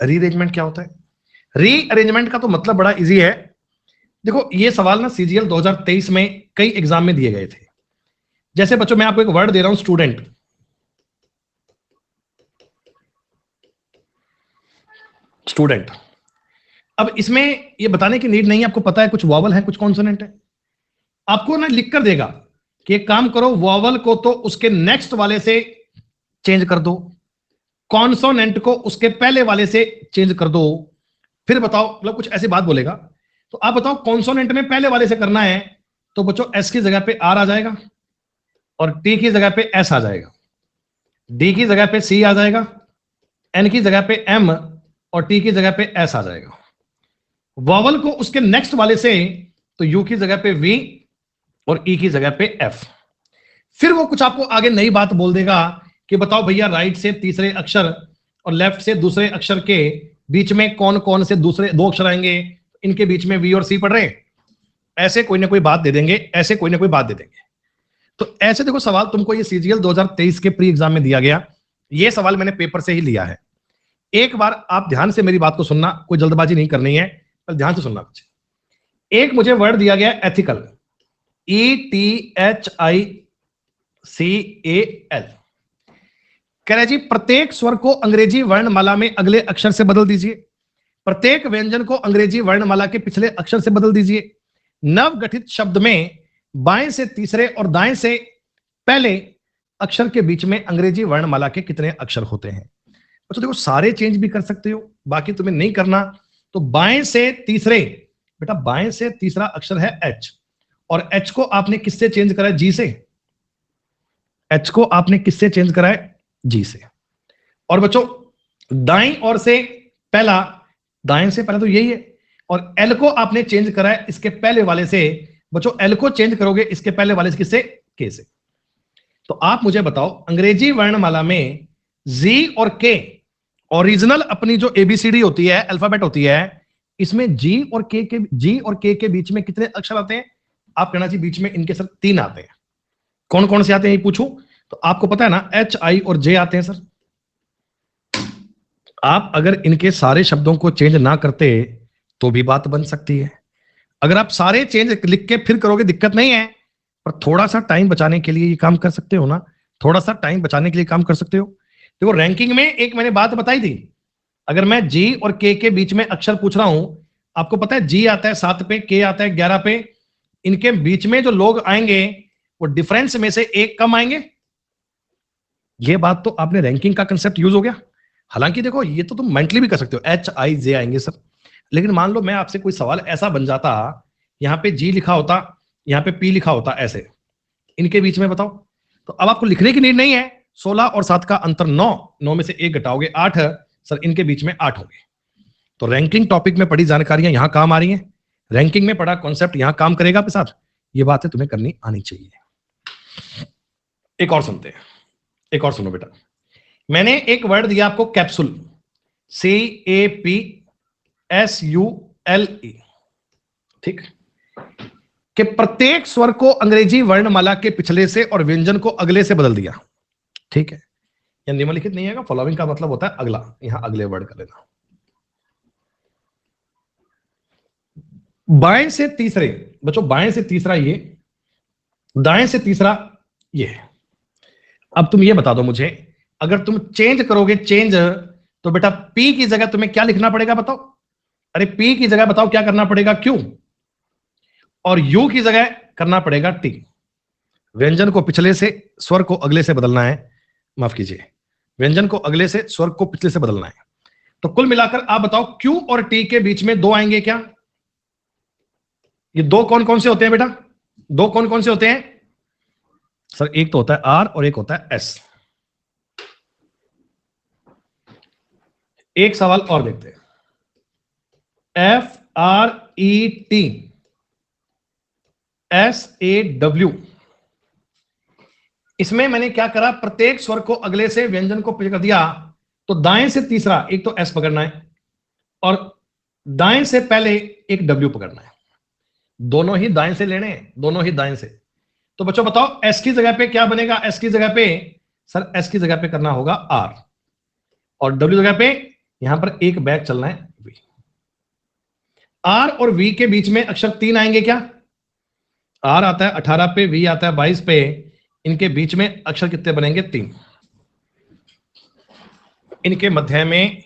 रीअरेंजमेंट क्या होता है? रीअरेंजमेंट का तो मतलब बड़ा इजी है। देखो ये सवाल ना CGL 2023 में कई एग्जाम में दिए गए थे। जैसे बच्चों मैं आपको एक वर्ड दे रहा हूं स्टूडेंट, स्टूडेंट। अब इसमें ये बताने की नीड नहीं है, आपको पता है कुछ वॉवल है कुछ कॉन्सोनेंट है। आपको ना लिख कर देगा कि एक काम करो, वॉवल को तो उसके नेक्स्ट वाले से चेंज कर दो, कॉन्सोनेंट को उसके पहले वाले से चेंज कर दो। फिर बताओ, मतलब कुछ ऐसी बात बोलेगा। तो आप बताओ कॉन्सोनेंट में पहले वाले से करना है तो बच्चों S की जगह पे R आ जाएगा और T की जगह पे S आ जाएगा, D की जगह पे C आ जाएगा, N की जगह पे M और T की जगह पे S आ जाएगा। वॉवल को उसके नेक्स्ट वाले से तो U की जगह पे V और E की जगह पे F। फिर वो कुछ आपको आगे नई बात बोल देगा कि बताओ भैया राइट से तीसरे अक्षर और लेफ्ट से दूसरे अक्षर के बीच में कौन कौन से दूसरे 2 अक्षर आएंगे, इनके बीच में V और C पढ़ रहे हैं। ऐसे कोई ना कोई बात दे देंगे, ऐसे कोई ना कोई बात दे देंगे। तो ऐसे देखो सवाल तुमको ये CGL 2023 के प्री एग्जाम में दिया गया, ये सवाल मैंने पेपर से ही लिया है। एक बार आप ध्यान से मेरी बात को सुनना, कोई जल्दबाजी नहीं करनी है, पर ध्यान से सुनना बच्चे। एक मुझे वर्ड दिया गया एथिकल, ETHICAL। कह रहे जी प्रत्येक स्वर को अंग्रेजी वर्णमाला में अगले अक्षर से बदल दीजिए, प्रत्येक व्यंजन को अंग्रेजी वर्णमाला के पिछले अक्षर से बदल दीजिए। नवगठित शब्द में बाएं से तीसरे और दाएं से पहले अक्षर के बीच में अंग्रेजी वर्णमाला के कितने अक्षर होते हैं? तो देखो सारे चेंज भी कर सकते हो, बाकी तुम्हें नहीं करना। तो बाएं से तीसरे, बेटा बाएं से तीसरा अक्षर है H, और H को आपने किससे चेंज करा है? G से। H को आपने किससे चेंज करा है? G से। और बच्चों दाएं ओर से पहला, दाएं से पहला तो यही है, और एल को आपने चेंज करा है इसके पहले वाले से। बच्चों एल को चेंज करोगे इसके पहले वाले से, किससे? के से। तो आप मुझे बताओ अंग्रेजी वर्णमाला में जी और के ओरिजिनल अपनी जो एबीसीडी होती है, अल्फाबेट होती है, इसमें जी और के बीच में कितने अक्षर आते हैं? आप कहना चाहिए बीच में इनके सर 3 आते हैं। कौन कौन से आते हैं ये पूछूं तो आपको पता है ना, एच, आई और जे आते हैं सर। आप अगर इनके सारे शब्दों को चेंज ना करते तो भी बात बन सकती है। अगर आप सारे चेंज लिख के फिर करोगे दिक्कत नहीं है, पर थोड़ा सा टाइम बचाने के लिए ये काम कर सकते हो ना, थोड़ा सा टाइम बचाने के लिए काम कर सकते हो। देखो रैंकिंग में एक मैंने बात बताई थी, अगर मैं जी और के बीच में अक्षर पूछ रहा हूं, आपको पता है जी आता है 7 पे, के आता है 11 पे, इनके बीच में जो लोग आएंगे वो डिफरेंस में से एक कम आएंगे। ये बात तो आपने रैंकिंग का कंसेप्ट यूज हो गया। हालांकि देखो ये तो तुम मेंटली भी कर सकते हो, एच आई जे आएंगे सर, लेकिन मान लो मैं आपसे कोई सवाल ऐसा बन जाता, यहां पे जी लिखा होता, यहां पे पी लिखा होता, ऐसे इनके बीच में बताओ। तो अब आपको लिखने की नीड नहीं है, 16 और 7 का अंतर 9, 9 में से 1 घटाओगे 8 सर, इनके बीच में 8 होंगे। तो रैंकिंग टॉपिक में पढ़ी जानकारियां यहां काम आ रही हैं, रैंकिंग में पढ़ा कॉन्सेप्ट यहां काम करेगा पे साथ, ये बातें तुम्हें करनी आनी चाहिए। एक और सुनते हैं, एक और सुनो बेटा। मैंने एक वर्ड दिया आपको कैप्सूल, CAPSULE, ठीक, कि प्रत्येक स्वर को अंग्रेजी वर्णमाला के पिछले से और व्यंजन को अगले से बदल दिया, ठीक है। यह निम्नलिखित नहीं है, फॉलोइंग का मतलब होता है अगला, यहां अगले वर्ड कर लेना। बाएं से तीसरे, बच्चों बाएं से तीसरा ये, दाएं से तीसरा ये। अब तुम ये बता दो मुझे, अगर तुम चेंज करोगे चेंज, तो बेटा पी की जगह तुम्हें क्या लिखना पड़ेगा बताओ? अरे पी की जगह बताओ क्या करना पड़ेगा? क्यू। और यू की जगह करना पड़ेगा टी। व्यंजन को पिछले से स्वर को अगले से बदलना है, माफ कीजिए, व्यंजन को अगले से स्वर को पिछले से बदलना है। तो कुल मिलाकर आप बताओ क्यू और टी के बीच में 2 आएंगे क्या? ये 2 कौन कौन से होते हैं बेटा? 2 कौन कौन से होते हैं सर? एक तो होता है आर और एक होता है एस। एक सवाल और देखते हैं, FRETSAW, इसमें मैंने क्या करा, प्रत्येक स्वर को अगले से व्यंजन को कर दिया। तो दाएं से तीसरा एक तो एस पकड़ना है और दाएं से पहले एक डब्ल्यू पकड़ना है, दोनों ही दाएं से लेने हैं, दोनों ही दाएं से। तो बच्चों बताओ एस की जगह पे क्या बनेगा? एस की जगह पे सर, एस की जगह पे करना होगा आर, और डब्ल्यू जगह पे यहां पर एक बैक चलना है वी। आर और वी के बीच में अक्षर 3 आएंगे क्या? आर आता है 18 पे, वी आता है 22 पे, इनके बीच में अक्षर कितने बनेंगे? 3। इनके मध्य में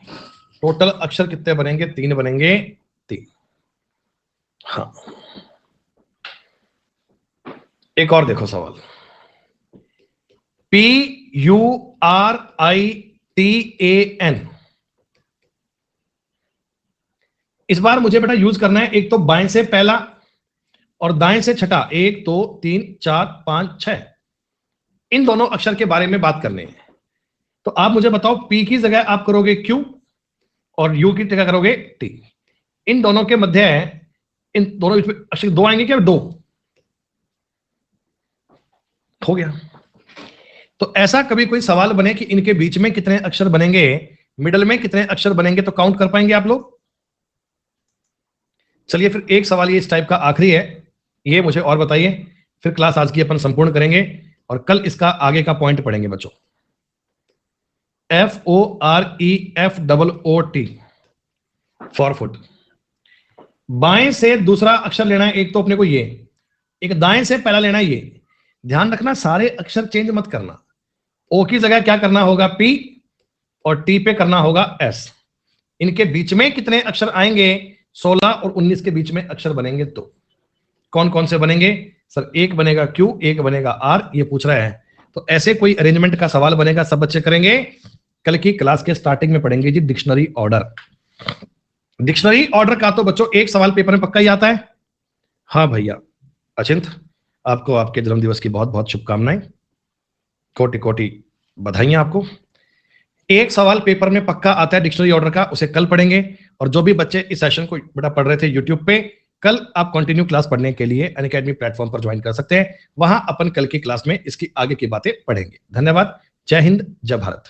टोटल अक्षर कितने बनेंगे? 3 बनेंगे, 3। हाँ, एक और देखो सवाल, PURITAN, इस बार मुझे बेटा यूज करना है एक तो बाएं से पहला और दाएं से छठा, 1 2 3 4 5 6, इन दोनों अक्षर के बारे में बात करनी है। तो आप मुझे बताओ पी की जगह आप करोगे क्यू और यू की जगह करोगे टी। इन दोनों के मध्य, इन दोनों अक्षर 2 आएंगे क्या? 2 हो गया। तो ऐसा कभी कोई सवाल बने कि इनके बीच में कितने अक्षर बनेंगे, मिडल में कितने अक्षर बनेंगे, तो काउंट कर पाएंगे आप लोग? चलिए फिर एक सवाल ये इस टाइप का आखिरी है, ये मुझे और बताइए, फिर क्लास आज की अपन संपूर्ण करेंगे और कल इसका आगे का पॉइंट पढ़ेंगे बच्चों। FOREFOOT, for foot. बाएं से दूसरा अक्षर लेना है, एक तो अपने को ये, एक दाएं से पहला लेना है ये। ध्यान रखना सारे अक्षर चेंज मत करना। ओ की जगह क्या करना होगा? पी, और टी पे करना होगा एस। इनके बीच में कितने अक्षर आएंगे? 16 और 19 के बीच में अक्षर बनेंगे। तो कौन कौन से बनेंगे सर? एक बनेगा क्यू, एक बनेगा आर, ये पूछ रहा है। तो ऐसे कोई अरेंजमेंट का सवाल बनेगा, सब बच्चे करेंगे। कल की क्लास के स्टार्टिंग में पढ़ेंगे जी डिक्शनरी ऑर्डर। डिक्शनरी ऑर्डर का तो बच्चों एक सवाल पेपर में पक्का ही आता है। हाँ भैया अचिंत, आपको आपके जन्मदिवस की बहुत बहुत शुभकामनाएं, कोटि कोटि बधाइयां आपको। एक सवाल पेपर में पक्का आता है डिक्शनरी ऑर्डर का, उसे कल पढ़ेंगे। और जो भी बच्चे इस सेशन को बेटा पढ़ रहे थे यूट्यूब पे, कल आप कंटिन्यू क्लास पढ़ने के लिए अनअकैडमी प्लेटफॉर्म पर ज्वाइन कर सकते हैं। वहां अपन कल की क्लास में इसकी आगे की बातें पढ़ेंगे। धन्यवाद। जय हिंद, जय भारत।